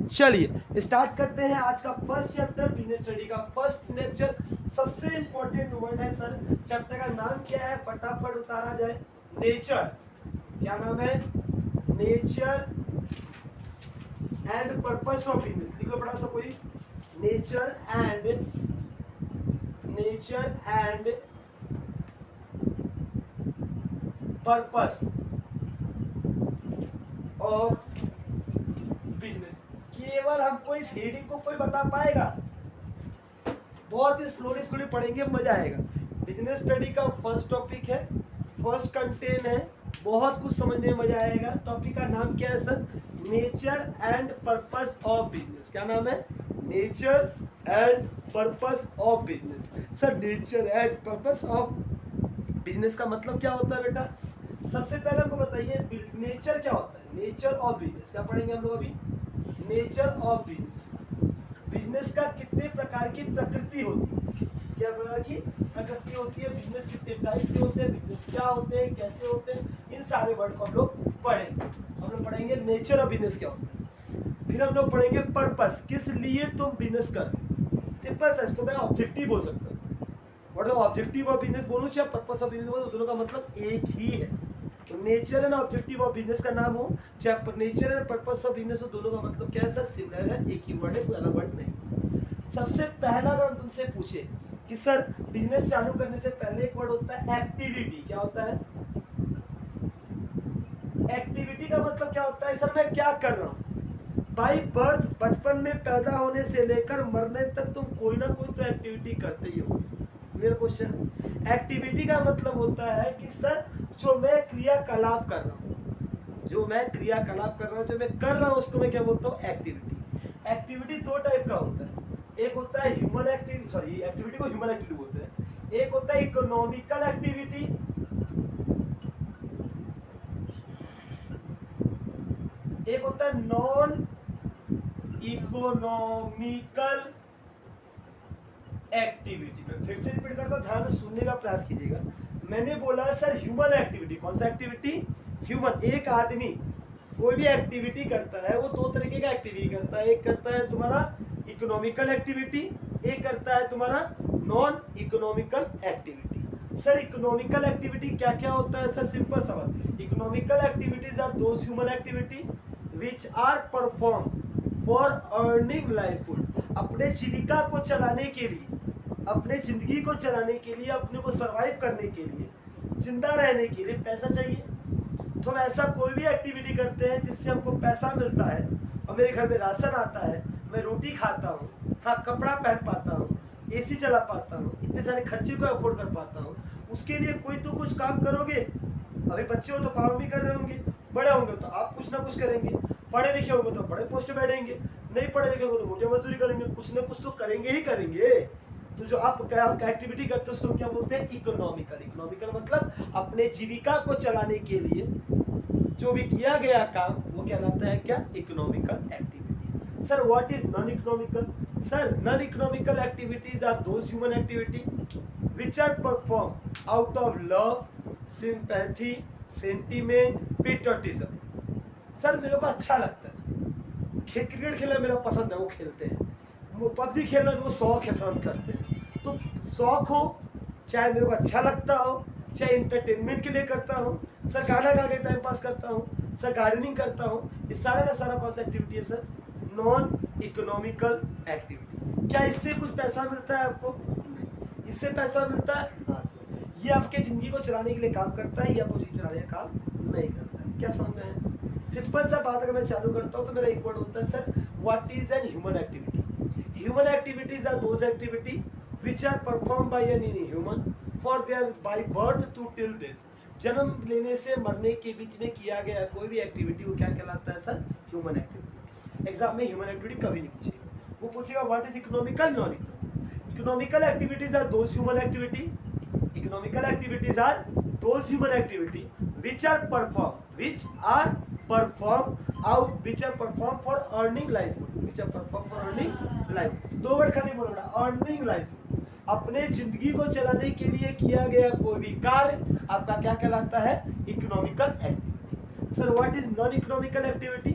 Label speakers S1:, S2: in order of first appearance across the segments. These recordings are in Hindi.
S1: चलिए स्टार्ट करते हैं आज का फर्स्ट चैप्टर बिजनेस स्टडी का फर्स्ट लेक्चर। सबसे इंपॉर्टेंट वर्ड है सर, चैप्टर का नाम क्या है, फटाफट उतारा जाए। नेचर, क्या नाम है? Nature and purpose of business. लिखो बड़ा सा कोई, nature and purpose of business. केवल हमको इस हेडिंग को कोई बता पाएगा? बहुत ही स्लोली पढ़ेंगे, मजा आएगा। बिजनेस स्टडी का फर्स्ट टॉपिक है, फर्स्ट कंटेंट है, बहुत कुछ समझने में मजा आएगा। टॉपिक का नाम क्या है sir? Nature and purpose of business. क्या नाम है? Nature and purpose of business. Sir nature and purpose of business का मतलब क्या होता है बेटा? सबसे पहले हमको बताइए नेचर क्या होता है। नेचर ऑफ बिजनेस क्या पढ़ेंगे हम लोग अभी? Nature of business. बिजनेस का कितने प्रकार की प्रकृति होती है, क्या प्रकार की प्रकृति होती है, बिजनेस कितने टाइप के होते हैं, बिजनेस क्या होते हैं, कैसे होते हैं, इन सारे वर्ड को हम लोग पढ़ेंगे। हम लोग पढ़ेंगे नेचर ऑफ बिजनेस क्या होता है, फिर हम लोग पढ़ेंगे पर्पस, किस लिए तुम बिजनेस कर रहे हो। सिंपल सा, इसको मैं ऑब्जेक्टिव बोल सकता हूँ। What is objective of business बोलूं चाहे पर्पस ऑफ बिजनेस बोलूं, दोनों का मतलब एक ही है। तो nature and objective of business का नाम हो चाहे nature and purpose of business हो, दोनों का मतलब क्या है सर? सिमिलर है, एक ही वर्ड है, कोई अलग वर्ड नहीं। सबसे पहला अगर हम तुमसे पूछे कि सर बिजनेस चालू करने से पहले एक वर्ड होता है एक्टिविटी। क्या होता है? एक्टिविटी का मतलब क्या होता है? सर मैं क्या कर रहा हूँ। बाई बर्थ, बचपन में पैदा होने से लेकर मरने तक तुम कोई ना कोई तो एक्टिविटी करते ही हो। मेरा क्वेश्चन, एक्टिविटी का मतलब होता है कि सर जो मैं क्रियाकलाप कर रहा हूँ, जो मैं क्रियाकलाप कर रहा हूँ, जो मैं कर रहा हूँ, उसको मैं क्या बोलता हूँ? एक्टिविटी। एक्टिविटी दो टाइप का होता है, एक होता है ह्यूमन एक्टिविटी, सॉरी एक्टिविटी को ह्यूमन एक्टिविटी बोलते हैं। एक होता है इकोनॉमिकल एक्टिविटी, एक होता है नॉन इकोनॉमिकल एक्टिविटी। मैं फिर से रिपीट करता हूं, ध्यान से सुनने का प्रयास कीजिएगा। मैंने बोला सर ह्यूमन एक्टिविटी। कौन सा एक्टिविटी? ह्यूमन। एक आदमी कोई भी एक्टिविटी करता है वो दो तरीके का एक्टिविटी करता है, एक करता है तुम्हारा इकोनॉमिकल एक्टिविटी, एक करता है तुम्हारा non economical activity. Sir economical activity क्या क्या होता है? सर सिंपल सवाल, economical activities are those human activity which are perform for earning livelihood. अपने जीविका को चलाने के लिए, अपने जिंदगी को चलाने के लिए, अपने को सरवाइव करने के लिए, जिंदा रहने के लिए पैसा चाहिए। तो हम ऐसा कोई भी एक्टिविटी करते हैं जिससे हमको पैसा मिलता है और मेरे घर में राशन आता है, मैं रोटी खाता हूँ, हाँ कपड़ा पहन पाता हूँ, एसी चला पाता हूँ, इतने सारे खर्चे को अफोर्ड कर पाता हूँ। उसके लिए कोई तो कुछ काम करोगे। अभी बच्चे हो तो काम भी कर रहे होंगे, बड़े होंगे तो आप कुछ ना कुछ करेंगे, पढ़े लिखे होंगे तो बड़े पोस्ट पे बैठेंगे, नहीं पढ़े लिखे होंगे तो मोटी मजदूरी करेंगे, कुछ ना कुछ तो करेंगे ही करेंगे। तो जो आप एक्टिविटी करते हो उसको क्या बोलते हैं? इकोनॉमिकल। इकोनॉमिकल मतलब अपने जीविका को चलाने के लिए जो भी किया गया काम वो कहलाता है क्या? Economical activity. Sir what is non economical? Sir non economical activities are those human activity which are perform out of love, sympathy, sentiment, patriotism. Sir मेरे को अच्छा लगता है, क्रिकेट खेलना मेरा पसंद है, वो खेलते हैं। पबजी खेलना मेरे को शौक है, पसंद करते हैं। तो शौक हो चाहे मेरे को अच्छा लगता हो, चाहे इंटरटेनमेंट के लिए करता हूँ, सर गाना गा के टाइम पास करता हूँ, सर गार्डनिंग करता हूँ, इस सारा का सारा कौन सा एक्टिविटी है सर? Non economical activity. क्या इससे कुछ पैसा मिलता है आपको? नहीं। इससे पैसा मिलता है? हाँ सर। ये आपके जिंदगी को चलाने के लिए काम करता है, या आपको जिंदगी चलाने का काम नहीं करता है। क्या समझ में है? सिंपल सा बात अगर मैं चालू करता हूँ तो मेरा एक वर्ड होता है sir, what is an human activity? Human activities are those activities which are performed by any human for their by birth to till death. जन्म लेने से मरने के बीच में किया गया कोई भी एक्टिविटी वो क्या कहलाता है सर? Human activity. एग्जाम में ह्यूमन एक्टिविटी कभी नहीं पूछेगा, वो पूछेगा what is economical, non economical. Economical activities are those human activity, economical activities are those human activity which are performed out which are performed for earning livelihood, which are performed for earning livelihood। दो वर्ड खाली बोलना, earning livelihood। अपने जिंदगी को चलाने के लिए किया गया कोई भी कार्य आपका क्या कहलाता है? Economical activity. Sir what is non economical activity?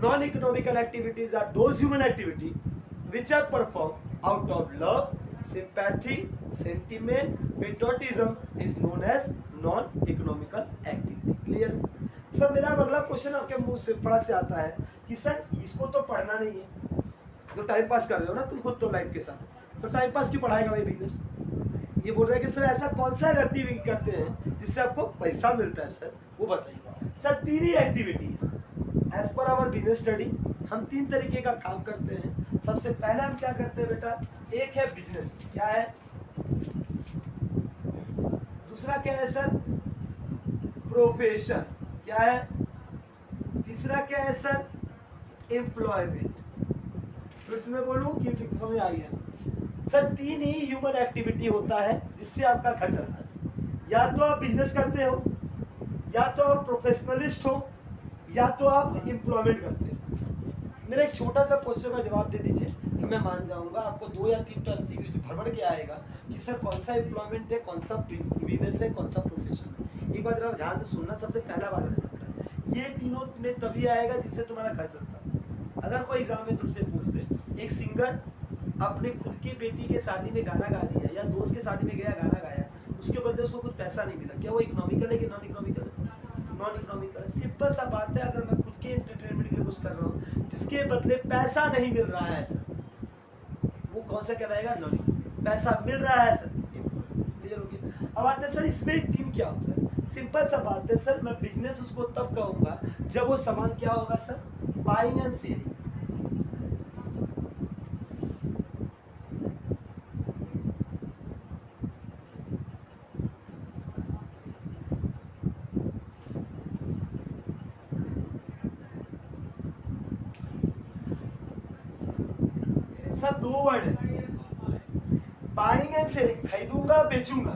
S1: Non economical activities are those human activity which are performed out of love, sympathy, sentiment, patriotism is known as non-economical activity. Clear? Sir मेरा अगला क्वेश्चन आपके मुंह से फड़क से आता है कि सर इसको तो पढ़ना नहीं है, जो टाइम पास कर रहे हो ना तुम खुद तो लाइफ के साथ, तो टाइम पास क्यों पढ़ाएगा भाई बिजनेस? ये बोल रहे हैं कि सर ऐसा कौन सा एक्टिविटी करते हैं जिससे आपको पैसा मिलता है सर, वो बताइए। सर 3 ही एक्टिविटी है as per our business study. हम 3 तरीके का काम करते हैं। सबसे पहले हम क्या करते हैं बेटा, एक है बिजनेस, क्या है, दूसरा क्या है सर, प्रोफेशन, क्या है, तीसरा क्या है सर, एम्प्लॉयमेंट। फिर से मैं बोलूं कि समझ आ गया? सर 3 ही ह्यूमन एक्टिविटी होता है जिससे आपका घर चलता है। या तो आप बिजनेस करते हो, या तो आप प्रोफेशनलिस्ट हो, या तो आप एम्प्लॉयमेंट करते हो। मेरा एक छोटा सा क्वेश्चन का जवाब दे दीजिए तो मैं मान जाऊंगा। आपको 2 या 3 टर्म सी भरभर के आएगा कि सर कौन सा एम्प्लॉयमेंट है, कौन सा बिजनेस है, कौन सा प्रोफेशन है। एक बार जरा ध्यान से सुनना, सबसे पहला बात है ये तीनों में तभी आएगा जिससे तुम्हारा घर चलता है। अगर कोई एग्जाम में तुमसे पूछ दे एक सिंगर अपने खुद की बेटी के शादी में गाना गा दिया या दोस्त के शादी में गया गाना गाया, उसके बदले उसको कुछ पैसा नहीं मिला, क्या वो इकोनॉमिकल है कि नॉन इकोनॉमिकल है? नॉन इकोनॉमिकल है। सिंपल सा बात है, अगर मैं खुद के एंटरटेनमेंट के लिए कुछ कर रहा हूँ जिसके बदले पैसा नहीं मिल रहा है सर, वो कौन सा कहलाएगा? Non economical. पैसा मिल रहा है सर, क्लियर हो गया? अब आते हैं सर इसमें 3 क्या होता है। सिंपल सा बात है सर, मैं बिजनेस उसको तब कहूंगा जब वो सामान क्या होगा sir, buying and selling. Sir 2 word है, बाइंग एंड सेलिंग, खरीदूंगा बेचूंगा,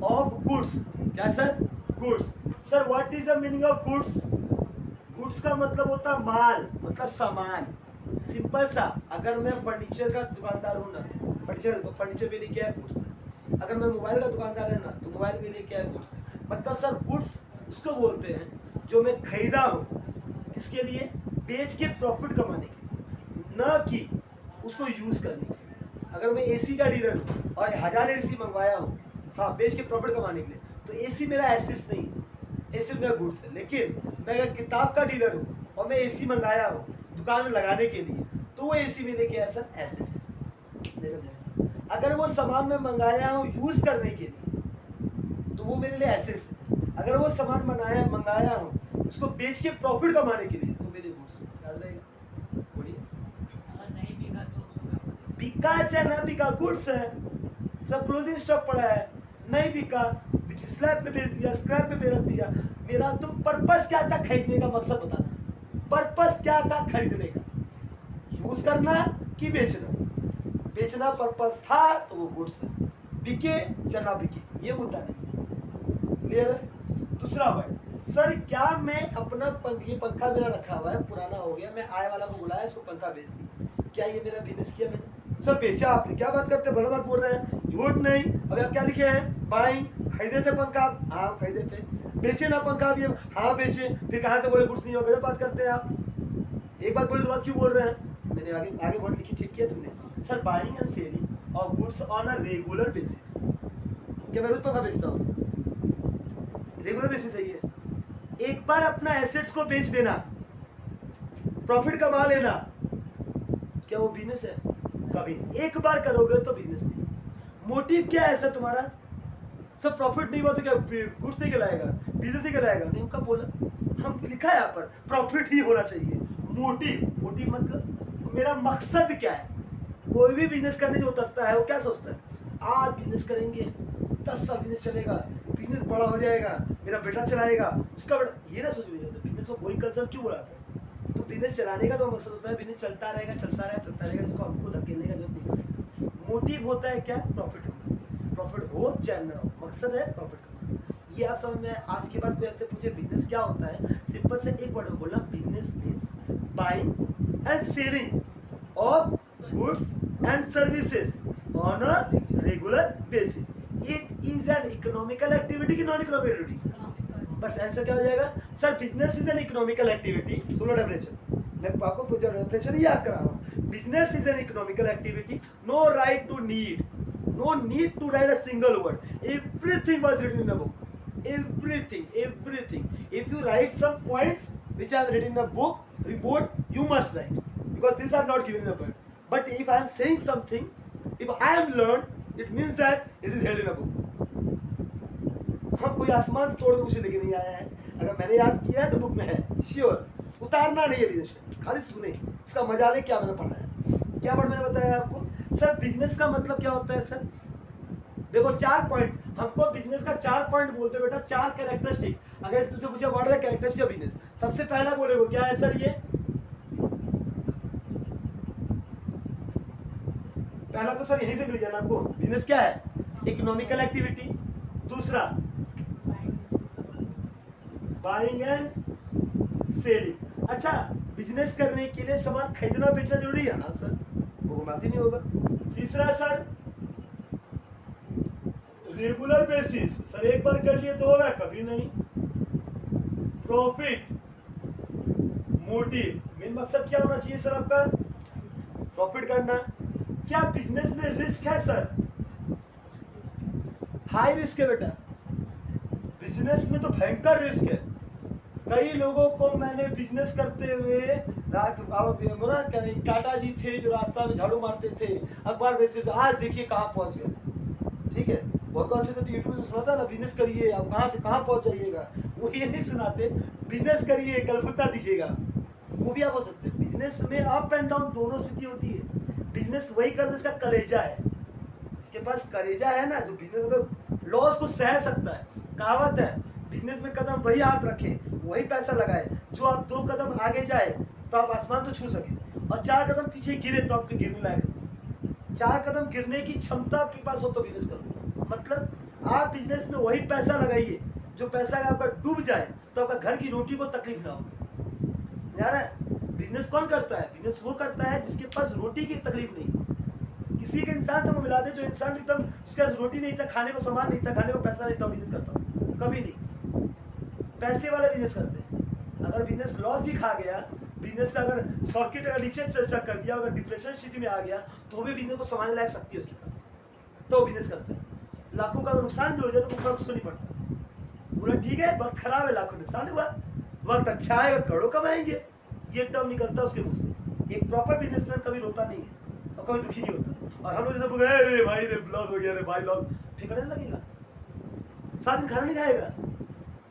S1: ऑफ गुड्स, क्या sir, goods. Sir what is the meaning of goods? Goods का मतलब होता है माल, मतलब सामान। सिंपल सा, अगर मैं फर्नीचर का दुकानदार हूँ ना, फर्नीचर तो फर्नीचर पे लेके आया गुड्स। अगर मैं मोबाइल का दुकानदार है ना तो मोबाइल पे लेके आया गुड्स। मतलब सर गुड्स उसको बोलते हैं जो मैं खरीदा हूँ, किसके लिए? बेच के प्रॉफिट कमाने के लिए, न कि उसको यूज करने के लिए। अगर मैं एसी का डीलर हूँ और 1000 एसी मंगवाया हूँ, हाँ बेच के प्रॉफिट कमाने के लिए, तो एसी मेरा एसेट्स नहीं है, एसी मेरा गुड्स है। लेकिन मैं अगर किताब का डीलर हूँ और मैं एसी मंगाया हूँ दुकान में लगाने के लिए, तो वो एसी मेरे क्या है सर, एसेट्स। अगर वो सामान मैं मंगाया हूँ यूज करने के लिए, तो वो मेरे लिए एसेट्स है। अगर वो सामान मंगाया हूँ उसको बेच के प्रॉफिट कमाने के लिए, तो मेरे गुड्स। याद रहेगा? बोलिए। बिका चाहे ना बिका, गुड्स है। सब क्लोजिंग स्टॉक पड़ा है, नहीं बिका, स्लैब पे बेच दिया, स्क्रैप पे रख दिया। मेरा तुम पर्पस क्या था खरीदने का, मकसद बताना। पर्पस क्या था खरीदने का? यूज करना कि बेचना? बेचना पर्पस था तो वो गुड्स है, बिके चाहे ना बिके, ये मुद्दा नहीं। क्लियर है? दूसरा वर्ड सर, क्या मैं अपना ये पंखा मेरा रखा हुआ है, पुराना हो गया, मैं आए वाला को बुलाया, इसको पंखा बेच दी, क्या ये मेरा बिजनेस किया मैंने? सर बेचा आपने, क्या बात करते हैं, भला बात बोल रहे हैं, झूठ नहीं। अभी आप क्या लिखे हैं, बाइंग, खरीदे थे पंखा, हाँ खरीदे थे। बेचे ना पंखा भी, हाँ बेचे, फिर कहाँ से बोले गुड्स नहीं हो? गलत बात करते हैं आप। एक बात बोले तो बात क्यों बोल रहे हैं? मैंने आगे वर्ड लिखी, चेक किया तुमने? Sir buying and selling of goods on a regular basis. क्या मैं रोज पंखा बेचता हूँ? रेगुलर बेसिस है ये। एक बार अपना एसेट्स को बेच देना, प्रॉफिट कमा लेना, क्या वो बिजनेस है? कभी एक बार करोगे तो बिजनेस नहीं। मोटिव क्या है सर तुम्हारा? सब प्रॉफिट नहीं हुआ तो क्या गुड्स नहीं कहलाएगा, बिजनेस नहीं कहलाएगा? नहीं, हम कब बोला? हम लिखा है यहाँ पर प्रॉफिट ही होना चाहिए। मोटिव मतलब मेरा मकसद क्या है? कोई भी बिजनेस करने जो उतरता है वो क्या सोचता है, आज बिजनेस करेंगे, 10 साल बिजनेस चलेगा, बिजनेस बड़ा हो जाएगा, मेरा बेटा चलाएगा, उसका बेटा, ये ना सोच रही है। बिजनेस को कोई कंसर्न क्यों बुलाता है? तो बिजनेस चलाने का तो मकसद होता है बिजनेस चलता रहेगा, चलता रहेगा, चलता रहेगा, इसको हमको धकेलने का जरूरत नहीं। मोटिव होता है क्या? प्रॉफिट हो, प्रॉफिट हो चाहे ना हो, मकसद है प्रॉफिट कमाना। ये आप समझ में? आज के बाद कोई आपसे पूछे बिजनेस क्या होता है, सिंपल से एक वर्ड में बोलना, business means buying and selling of goods and services on a regular basis. It is an economical activity की नॉन इकोनॉमिकल एक्टिविटी? बस आंसर क्या हो जाएगा sir, business is an economical activity. सुनो डेफिनेशन, मैं आपको डेफिनेशन ही याद करा रहा हूँ। Business is an economical activity, no right to need, no need to write a single word, everything was written in a book, everything. If you write some points which are written in a book report, you must write, because these are not given in a book. But if I am saying something, if I am learned, it means that it is held in a book. हम कोई आसमान से तोड़ के कुछ लेके नहीं आया है, अगर मैंने याद किया है तो बुक में है, श्योर। उतारना नहीं है बिजनेस में, खाली सुने, इसका मजा ले क्या मैंने पढ़ा है, क्या पढ़ मैंने बताया आपको। सर बिजनेस का मतलब क्या होता है सर, देखो 4 पॉइंट, हमको बिजनेस का 4 पॉइंट बोलते बेटा, 4 कैरेक्टरिस्टिक्स। अगर तुझे मुझे वर्ड है कैरेक्टरिस्टिक ऑफ बिजनेस, सबसे पहला बोलेगो क्या है सर, ये पहला तो सर यहीं से मिल जाना आपको, बिजनेस क्या है, इकोनॉमिकल एक्टिविटी। दूसरा बाइंग एंड सेलिंग। अच्छा, बिजनेस करने के लिए सामान खरीदना बेचना जरूरी है ना सर, वो बात ही नहीं होगा। तीसरा सर रेगुलर बेसिस, सर एक बार कर लिए तो होगा, कभी नहीं। प्रॉफिट मोटिव, मेन मकसद क्या होना चाहिए सर आपका, प्रॉफिट करना। क्या बिजनेस में रिस्क है सर, हाई रिस्क है बेटा, बिजनेस में तो भयंकर रिस्क है। कई लोगों को मैंने बिजनेस करते हुए टाटा जी थे जो रास्ता में झाड़ू मारते थे, अखबार बेचते थे, आज देखिए कहाँ पहुंच गए। ठीक है, बहुत अच्छे से यूट्यूब में सुनाता ना, बिजनेस करिए आप कहाँ से कहाँ पहुंच जाइएगा, वो ये नहीं सुनाते बिजनेस करिए कलकत्ता दिखेगा, वो भी आप हो सकते हैं। बिजनेस में अप एंड डाउन दोनों स्थिति होती है। बिजनेस वही कर जिसका कलेजा है, जिसके पास कलेजा है ना, जो बिजनेस मतलब लॉस को सह सकता है। कहावत है, बिजनेस में कदम वही हाथ रखे वही पैसा लगाए, जो आप 2 कदम आगे जाए तो आप आसमान तो छू सके, और 4 कदम पीछे गिरे तो आपके गिरने लायक। 4 कदम गिरने की क्षमता आपके पास हो तो बिजनेस करो। मतलब आप बिजनेस में वही पैसा लगाइए जो पैसा आपका डूब जाए तो आपका घर की रोटी को तकलीफ ना हो। यार बिजनेस कौन करता है, बिजनेस वो करता है जिसके पास रोटी की तकलीफ नहीं। किसी के इंसान से वो मिला दे जो इंसान एकदम जिसके पास रोटी नहीं था, खाने को सामान नहीं था, खाने को पैसा नहीं था, बिजनेस करता कभी नहीं। पैसे वाले बिजनेस करते हैं। अगर बिजनेस लॉस भी खा गया, बिजनेस का अगर सर्किट अगर नीचे चेक कर दिया, अगर डिप्रेशन स्थिति में आ गया, तो भी बिजनेस को संभालने लायक शक्ति है उसके पास, तो बिजनेस करता है। लाखों का नुकसान भी हो जाए तो कोई फर्क उसको नहीं पड़ता। बोला ठीक है वक्त खराब है, लाखों नुकसान हुआ, वक्त अच्छा आएगा करोड़ों कमाएंगे, ये टर्म निकलता है उसके मुंह से। एक प्रॉपर बिजनेसमैन कभी रोता नहीं है और कभी दुखी नहीं होता। और हम लोग जैसे बोल गए भाई लॉस हो गया, रे भाई लॉस, फिर लगेगा 7 दिन खाना नहीं खाएगा,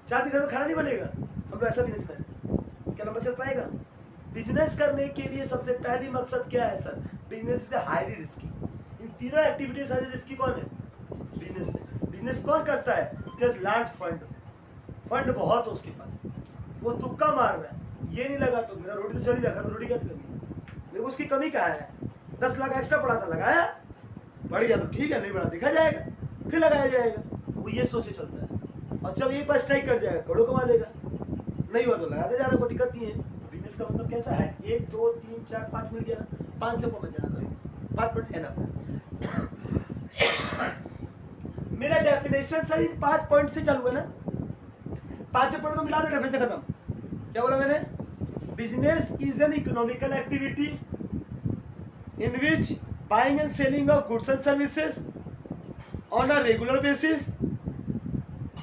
S1: 4 दिन घर में खाना नहीं बनेगा। हम लोग ऐसा बिजनेस करें, क्या लंबा चल पाएगा। बिजनेस करने के लिए सबसे पहली मकसद क्या है sir, business is highly risky. इन तीनों एक्टिविटीज हाईली रिस्की कौन है, बिजनेस है। बिजनेस कौन करता है, उसके पास लार्ज फंड बहुत हो उसके पास, वो तुक्का मार रहा है, ये नहीं लगा तो मेरा रोटी तो चल ही रहा, घर में रोटी क्या करनी है, मेरे को उसकी कमी कहाँ है। 10 लाख एक्स्ट्रा पड़ा था, लगाया, बढ़ गया तो ठीक है, नहीं बढ़ा देखा जाएगा, फिर लगाया जाएगा, वो ये सोचे चलता है। और जब एक बार स्ट्राइक कर जाएगा करोड़ों कमा लेगा, नहीं हुआ तो लगाते जाना, कोई दिक्कत नहीं है। बिजनेस का मतलब कैसा है, 1 2 3 4 5 मिल गया ना, 5 से ऊपर मत जाना कभी, 5 मिनट है ना। मेरा डेफिनेशन सर इन 5 पॉइंट से चालू है ना, 5 पॉइंट को मिला दो डेफिनेशन खत्म। क्या बोला मैंने, business is an economical activity in which buying and selling of goods and services on a regular basis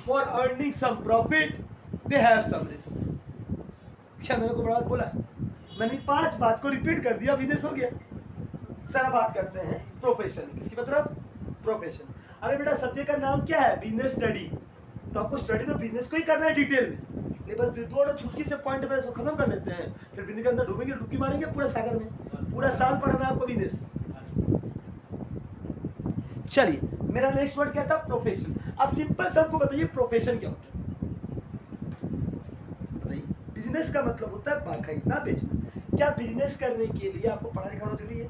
S1: for earning some profit they have some risk। क्या मैंने को बड़ा बात बोला, मैंने 5 बात को रिपीट कर दिया, बिजनेस हो गया। सारा बात करते हैं प्रोफेशन, किसकी मतलब, प्रोफेशन। अरे बेटा सब्जेक्ट का नाम क्या है, बिजनेस स्टडी, तो आपको स्टडी तो बिजनेस को ही करना है डिटेल में, ये बस 2 छुटकी से पॉइंट पर इसको खत्म कर लेते हैं, फिर बिजनेस के अंदर डूबेंगे, डुबकी मारेंगे पूरा सागर में, पूरा साल पढ़ना है आपको बिजनेस। चलिए मेरा नेक्स्ट वर्ड क्या था, प्रोफेशन। अब सिंपल से आपको बताइए प्रोफेशन क्या होता है, बताइए। बिजनेस का मतलब होता है खरीदना बेचना। क्या बिजनेस करने के लिए आपको पढ़ा लिखा होना जरूरी है,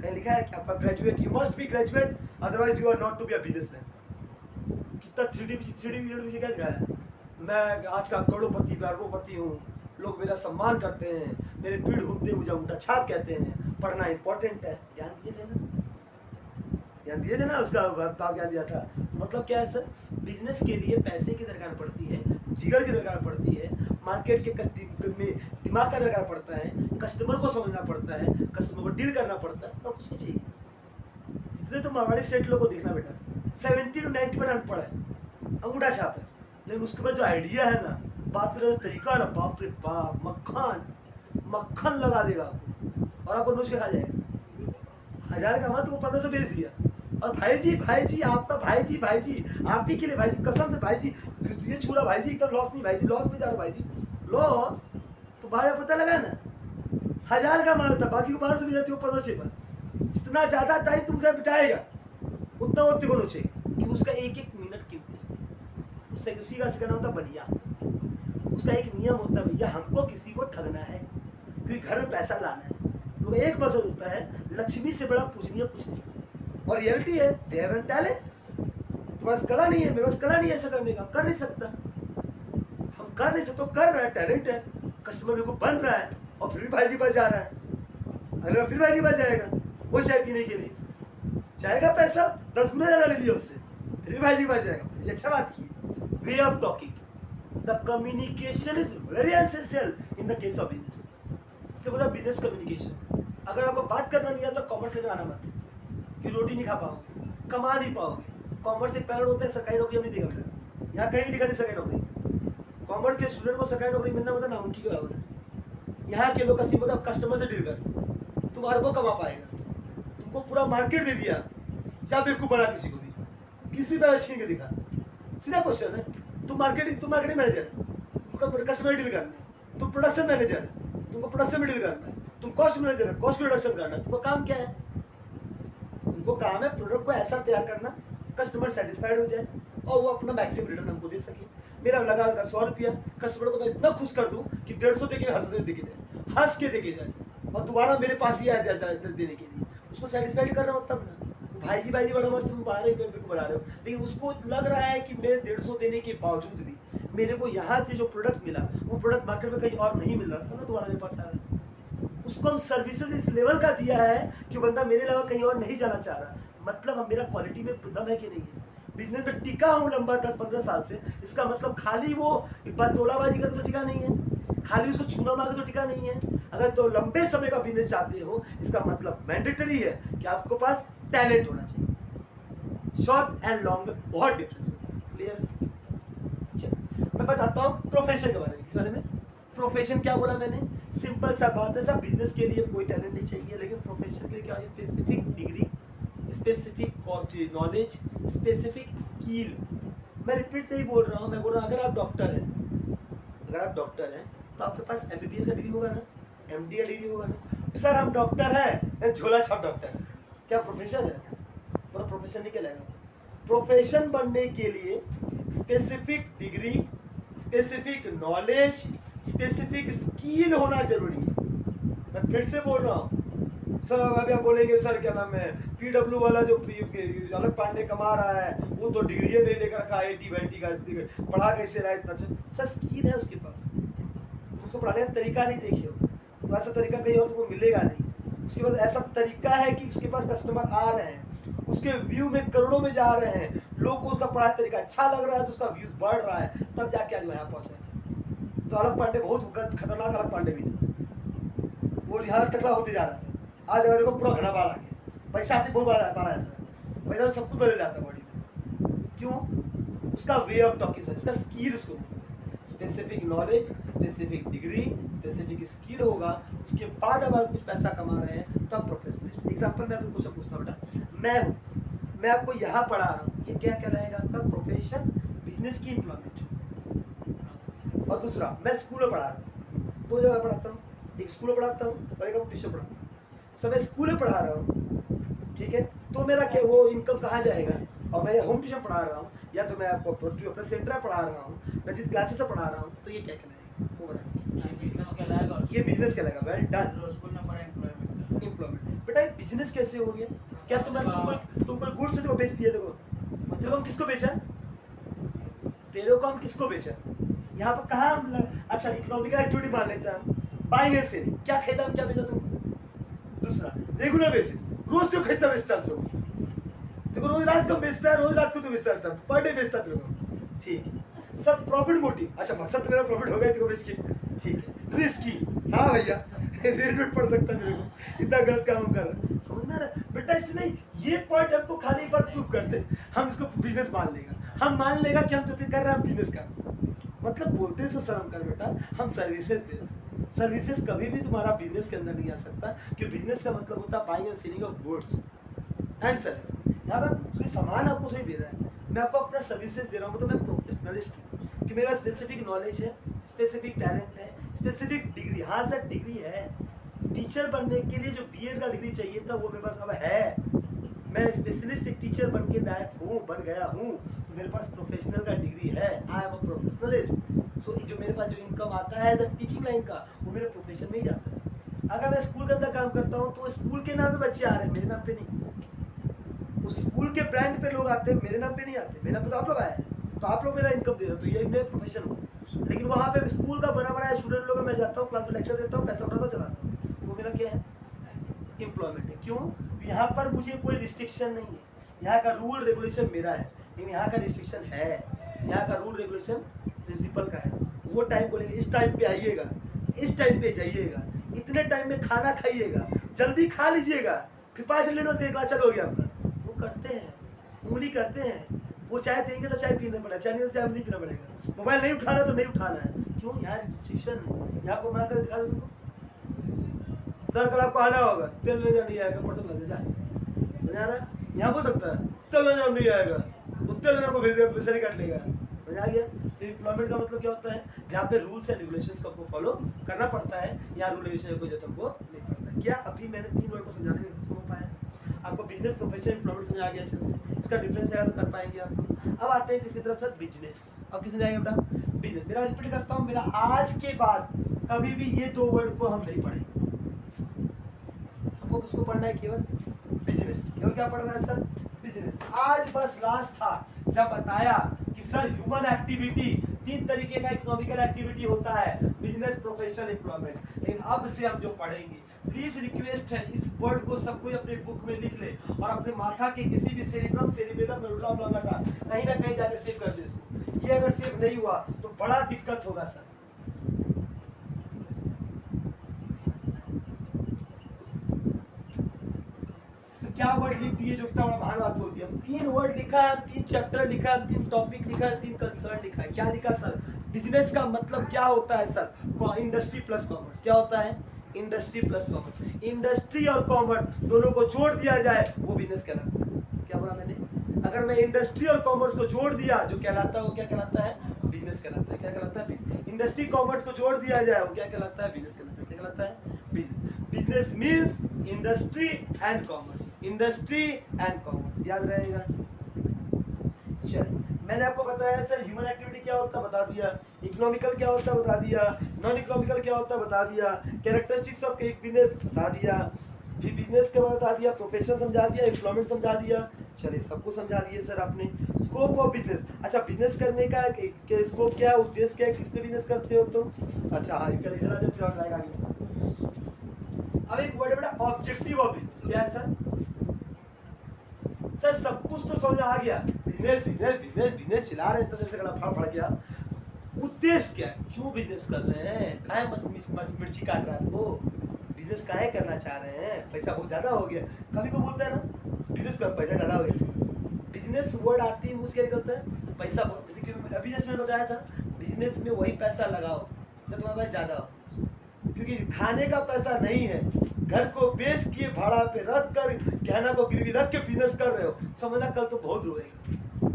S1: कहीं लिखा है कि आपका graduate, you must be graduate otherwise you are not to be a businessman. कितना 3D वीडियो में क्या दिखाया है, मैं आज का करोड़पति अरबोपति हूँ, लोग मेरा सम्मान करते हैं, मेरे पीढ़ घूमते मुझे अंगूठा छाप कहते हैं, पढ़ना इंपॉर्टेंट है। ज्ञान दिए थे ना, ज्ञान दिए थे ना, उसका ज्ञान दिया था। तो मतलब क्या है सर, बिजनेस के लिए पैसे की दरकार पड़ती है, जिगर की दरकार पड़ती है, मार्केट के में दिमाग का लगाना पड़ता है, कस्टमर को समझना पड़ता है, कस्टमर को डील करना पड़ता है, तो कुछ नहीं चाहिए। जितने तो मारवाड़ी सेठ लोग को देखना बेटा, 70 to 90% अनपढ़ है, अंगूठा छाप है, लेकिन उसके बाद जो आइडिया है ना, बात करने का तरीका ना, बाप रे बाप, मक्खन लगा देगा आपको, और आपको नोच के खा जाएगा। 1000 का मत वो 1500 बेच दिया, और भाई जी आपका भाई जी आप ही के लिए भाई जी, कसम से भाई जी ये छूरा भाई जी, एकदम लॉस नहीं भाई जी, लॉस में जा रहा भाई जी, लॉस तो भाई पता लगा ना, 1000 का माल था, बाकी को 1200 बेच जाती हो 1500 पर। जितना ज्यादा टाइम तुमको बिताएगा उतना वो तेरे को नोचेगा, कि उसका एक मिनट कीमती है। उससे उसी का सिखाना होता बनिया, उसका एक नियम होता है, भैया हमको किसी को ठगना है, क्योंकि घर में पैसा लाना है। तो एक मकसद होता है, लक्ष्मी से बड़ा पूजनीय कुछ नहीं। और रियलिटी है, दे हैव टैलेंट। तुम्हारे पास कला नहीं है, मेरे पास कला नहीं है ऐसा करने का, कर नहीं सकता, हम कर नहीं सकते, कर रहा है, टैलेंट है, कस्टमर मेरे को बन रहा है, और फिर भी भाई जी बच जा रहा है, अगर फिर भाई जी बच जाएगा वो चाय पीने के लिए, चाय का पैसा 10 गुना ज्यादा ले लिया उससे, फिर भी भाई जी बच जाएगा। ये अच्छा बात की, way of talking, the communication is very essential in the case of business. इसलिए बोला बिजनेस कम्युनिकेशन। अगर आपको बात करना नहीं आता तो कॉमर्स लेने आना मत, कि रोटी नहीं खा पाओगे, कमा नहीं पाओगे। कॉमर्स एक पैरेंट होता है, सरकारी नौकरी नहीं देगा बेटा, यहाँ कहीं भी लिखा नहीं सरकारी नौकरी। कॉमर्स के स्टूडेंट को सरकारी नौकरी मिलना मतलब नामुमकिन के बराबर है। यहाँ के लोग का सिर्फ मतलब कस्टमर से डील कर, तुम अरबों कमा पाएगा, तुमको पूरा मार्केट दे दिया, जा बेवकूफ बना किसी को भी, किसी पे छीन के दिखा, सीधा क्वेश्चन है। तुम मार्केटिंग मैनेजर है, तुमको कस्टमर डील करना है, तुम प्रोडक्शन मैनेजर है, तुमको प्रोडक्शन में डील करना है, तुम कॉस्ट मैनेजर है, कॉस्ट रिडक्शन करना है। तुमको काम क्या है? तुमको काम है प्रोडक्ट को ऐसा तैयार करना कस्टमर सेटिस्फाइड हो जाए और वो अपना मैक्सिमम रिटर्न हमको दे सके। मेरा लगा 100 रुपया, कस्टमर को मैं इतना खुश कर दूं कि 150 देके हंस के देके जाए और दोबारा मेरे पास ही आया देने के लिए। उसको सेटिस्फाइड कर रहा हो तब ना, भाई जी बड़ा मर तुम 12 रुपये को बना रहे हो, लेकिन उसको लग रहा है कि मेरे 150 देने के बावजूद भी मेरे को यहाँ से जो प्रोडक्ट मिला वो प्रोडक्ट मार्केट में कहीं और नहीं मिल रहा था ना, दोबारा मेरे पास आया। उसको हम सर्विसेज इस लेवल का दिया है कि बंदा मेरे अलावा कहीं और नहीं जाना चाह रहा। मतलब हम मेरा क्वालिटी में दम है कि नहीं है। बिजनेस में टिका हूँ लंबा 10-15 साल से, इसका मतलब खाली वो तोलाबाजी करके तो टिका नहीं है, खाली उसको चूना मार के तो टिका नहीं है। अगर तो लंबे समय का बिजनेस चाहते हो, इसका मतलब मैंडेटरी है कि आपके पास टैलेंट होना चाहिए। शॉर्ट एंड लॉन्ग में बहुत डिफरेंस होता है, क्लियर है? चलो मैं बताता हूँ प्रोफेशन के बारे में। किस बारे में? प्रोफेशन क्या बोला मैंने? सिंपल सा बात है, सब बिजनेस के लिए कोई टैलेंट नहीं चाहिए, लेकिन प्रोफेशन के लिए क्या है? Specific degree, specific knowledge, specific skill. मैं रिपीट नहीं बोल रहा हूँ, मैं बोल रहा हूँ अगर आप डॉक्टर हैं तो आपके पास MBBS का डिग्री होगा ना, MD का डिग्री होगा ना। सर हम डॉक्टर हैं, झोला छाप डॉक्टर, क्या प्रोफेशन है? पूरा प्रोफेशन नहीं कहलाएगा। प्रोफेशन बनने के लिए specific degree, specific knowledge, specific skill होना जरूरी है। मैं फिर से बोल रहा हूँ, सर अभी आप बोलेंगे सर क्या नाम है PW वाला जो अलग पांडे कमा रहा है वो तो डिग्री नहीं लेकर रखा, IIT का पढ़ा कैसे रहा है इतना अच्छा। सर स्किल है उसके पास, उसको पढ़ाने का तरीका नहीं देखे हो, तो ऐसा तरीका कहीं और तुमको मिलेगा नहीं। उसके पास ऐसा तरीका है कि उसके पास कस्टमर आ रहे हैं, उसके व्यू में करोड़ों में जा रहे हैं, लोग को उसका पढ़ाई तरीका अच्छा लग रहा है तो उसका व्यूज बढ़ रहा है, तब जाके आज यहाँ पहुँचा। तो अलग पांडे बहुत खतरनाक अलग पांडे भी थे, वो यहाँ टकला होते जा रहा था। आज अगर देखो पूरा घना बाढ़ आ गया, पैसा आते बहुत बार जाता है, पैसा सब कुछ बदल जाता है बॉडी में। क्यों? उसका वे ऑफ टॉकिंग है, उसका स्किल, उसको specific knowledge, specific degree, specific skill होगा। उसके बाद अगर कुछ पैसा कमा रहे हैं तो आप प्रोफेशनलिस्ट। एग्जाम्पल मैं आपको क्वेश्चन पूछता हूँ बेटा, मैं आपको यहाँ पढ़ा रहा हूँ, ये क्या कहलाएगा आपका? प्रोफेशन, बिजनेस की एम्प्लॉयमेंट। और दूसरा मैं स्कूल में पढ़ा रहा हूँ, 2 जगह पढ़ाता हूँ, एक स्कूल में पढ़ाता हूँ और एक ट्यूशन पढ़ाता हूँ। सब मैं स्कूल में पढ़ा रहा हूँ, ठीक है, तो मेरा क्या वो इनकम कहाँ जाएगा? और मैं होम ट्यूशन पढ़ा रहा हूँ या तो मैं आपको अपना सेंटर पढ़ा रहा हूँ, मैं जिस क्लासेस से पढ़ा रहा हूँ, तो ये क्या कहलाएगा वो बताइए। ये बिजनेस कहलाएगा। Well done. एम्प्लॉयमेंट। बेटा ये बिजनेस कैसे हो गया? क्या तुम कोई गुड्स देखो बेच दिया, देखो तेरे को हम किसको बेचा? तेरे को हम किसको बेचा? यहाँ पर कहाँ हम अच्छा इकोनॉमिकल एक्टिविटी मान लेते हैं, बाइंग एंड सेलिंग। क्या खरीदा हम, क्या बेचा तुम? दूसरा रेगुलर बेसिस, रोज जो खरीदता बेचता तेरे को, देखो रोज रात को बेचता है, रोज रात को तो बेचता रहता है, पर डे बेचता तेरे को, ठीक। सर प्रॉफिट मोटिव, अच्छा मकसद तो मेरा प्रॉफिट होगा ही बेच के, ठीक है। रिस्की, हाँ भैया रेट पड़ सकता है मेरे को, इतना गलत काम हम कर रहे हैं, समझना रहा बेटा। इसमें ये पॉइंट हमको खाली एक बार प्रूव करते हैं, हम इसको बिजनेस मान लेगा, हम मान लेगा कि हम जो कर रहे हैं हम बिजनेस कर रहे हैं। मतलब बोलते से शर्म कर बेटा, हम सर्विसेज दे रहे हैं। सर्विसेज कभी भी तुम्हारा बिजनेस के अंदर नहीं आ सकता, क्योंकि बिजनेस का मतलब होता है buying and selling of goods and service. यहाँ पर कोई सामान आपको थोड़ी दे रहा है, मैं आपको अपना सर्विसेज दे रहा हूँ, तो मैं प्रोफेशनलिस्ट हूँ कि मेरा स्पेसिफिक नॉलेज है, स्पेसिफिक टैलेंट है, स्पेसिफिक डिग्री। हाँ सर डिग्री है, टीचर बनने के लिए जो बीएड का डिग्री चाहिए था वो मेरे पास अब है, मैं स्पेशलिस्ट एक टीचर बन के लायक हूँ, बन गया हूँ, तो मेरे पास प्रोफेशनल का डिग्री है, आई एम अ प्रोफेशनलिस्ट। सो जो मेरे पास जो इनकम आता है एज टीचिंग लाइन का, वो मेरे प्रोफेशन में ही जाता है। अगर मैं स्कूल के अंदर काम करता हूँ तो स्कूल के नाम पे बच्चे आ रहे हैं, मेरे नाम पे नहीं। उस स्कूल के ब्रांड पे लोग आते हैं, मेरे नाम पे नहीं आते, मेरे नाम पे तो आप लोग आए हैं, तो आप लोग मेरा इनकम दे रहे हो, तो ये मेरा प्रोफेशन हो। लेकिन वहाँ पे स्कूल का बना बनाया स्टूडेंट लोग, मैं जाता हूँ क्लास में लेक्चर देता हूँ, पैसा उठाता हूँ, चलाता हूँ, वो मेरा क्या है, एम्प्लॉयमेंट है। क्यों? यहाँ पर मुझे कोई रिस्ट्रिक्शन नहीं है, यहाँ का रूल रेगुलेशन मेरा है, लेकिन यहाँ का रिस्ट्रिक्शन है, यहाँ का रूल रेगुलेशन प्रिंसिपल का है। वो टाइम बोलेंगे इस टाइम पे आइएगा, इस टाइम पे जाइएगा, इतने टाइम में खाना खाइएगा, जल्दी खा लीजिएगा, फिर 5 मिनट में क्लास चालू हो गया आपका। वो करते हैं, उंगली करते हैं, वो चाय देंगे तो चाय पीना पड़ेगा, चाय नहीं तो चाय नहीं पीना पड़ेगा, मोबाइल नहीं उठाना तो नहीं उठाना है। क्यों? यहाँ रिस्ट्रिक्शन है, यहाँ को मना कर दिखा दो। सर कल आपको आना होगा, तेल ले जा, नहीं आएगा, परसों ले जा, समझ आ रहा? यहाँ हो सकता है तेल ले जा, नहीं आएगा, वो तेल लेना को भेज दिया, पैसे नहीं काट लेगा, समझ आ गया? तो एम्प्लॉयमेंट का मतलब क्या होता है, जहाँ पे रूल्स एंड रेगुलेशंस को आपको फॉलो करना पड़ता है, यहाँ रूल रेगुलेशन को जो तुमको नहीं पड़ता। क्या अभी मैंने 3 वर्ड को समझाने में सक्षम हो पाया? आपको बिजनेस, प्रोफेशन, एम्प्लॉयमेंट समझ आ गया अच्छे से, इसका डिफरेंस है तो कर पाएंगे आप लोग। अब आते हैं किसी तरफ सर बिजनेस, अब किस समझाएंगे बेटा? बिजनेस। मेरा रिपीट करता हूँ, मेरा आज के बाद कभी भी ये 2 वर्ड को हम नहीं पढ़ेंगे। आपको किसको पढ़ना है? केवल बिजनेस। केवल क्या पढ़ना है सर? बिजनेस। आज बस लास्ट था जब बताया कि सर ह्यूमन एक्टिविटी 3 तरीके का इकोनॉमिकल एक्टिविटी होता है, बिजनेस, प्रोफेशन, एम्प्लॉयमेंट। लेकिन अब से हम जो पढ़ेंगे, प्लीज रिक्वेस्ट है इस वर्ड को सब कोई अपने बुक में लिख ले और अपने माथा के किसी भी सेरिब्रम में उल्टा कहीं ना कहीं जाके सेव कर दे इसको। ये अगर सेव नहीं हुआ तो बड़ा दिक्कत होगा सर। क्या वर्ड लिख दिए जो इतना बड़ा भार बात बोल दिया? 3 वर्ड लिखा है, 3 चैप्टर लिखा है, 3 टॉपिक लिखा है, 3 कंसर्न लिखा है। क्या लिखा सर? बिजनेस का मतलब क्या होता है सर? Industry plus commerce. क्या होता है? Industry plus commerce. इंडस्ट्री और कॉमर्स दोनों को जोड़ दिया जाए वो बिजनेस कहलाता है। क्या बोला मैंने? अगर मैं इंडस्ट्री और कॉमर्स को जोड़ दिया, जो कहलाता है वो क्या कहलाता है? बिजनेस कहलाता है। क्या कहलाता है? इंडस्ट्री कॉमर्स को जोड़ दिया जाए वो क्या कहलाता है? बिजनेस कहलाता है। क्या कहलाता है? Business. Business means industry and commerce. Industry and commerce याद रहेगा। चलिए, मैंने आपको बताया सर ह्यूमन एक्टिविटी क्या होता है, बता दिया। इकोनॉमिकल क्या होता है, बता दिया। नॉन इकोनॉमिकल क्या होता है, बता दिया। कैरेक्टरिस्टिक्स ऑफ एक बिजनेस बता दिया। फिर बिजनेस के बता दिया, प्रोफेशन समझा दिया, एम्प्लॉयमेंट समझा दिया। चलिए, सबको समझा दिए सर आपने। स्कोप ऑफ बिजनेस, अच्छा बिजनेस करने का स्कोप क्या है, उद्देश्य क्या है, किसने बिजनेस करते हो तुम? अच्छा हाँ, इधर आ जाओ, फिर आएगा आगे। अब एक वर्ड बेटा, ऑब्जेक्टिव ऑफ बिजनेस। क्या है सर? सर सब कुछ तो समझ आ गया, बिजनेस बिजनेस बिजनेस बिजनेस चिल्ला रहे हैं, से गला फाड़ गया। उद्देश्य क्या है, क्यों बिजनेस कर रहे हैं, काहे मिर्ची काट रहा है आपको, बिजनेस काहे करना चाह रहे हैं, पैसा बहुत ज्यादा हो गया। कभी को बोलता है ना बिजनेस कर, पैसा ज्यादा हो गया। बिजनेस वर्ड आती है मुझ क्या निकलता है? पैसा। अभी जैसे मैंने बताया था, बिजनेस में वही पैसा लगाओ जब तुम्हारे पास ज्यादा हो, क्योंकि खाने का पैसा नहीं है, घर को बेच के भाड़ा पे रख कर गहना को गिरवी रख के बिजनेस कर रहे हो, समझना कल तो बहुत रोएगा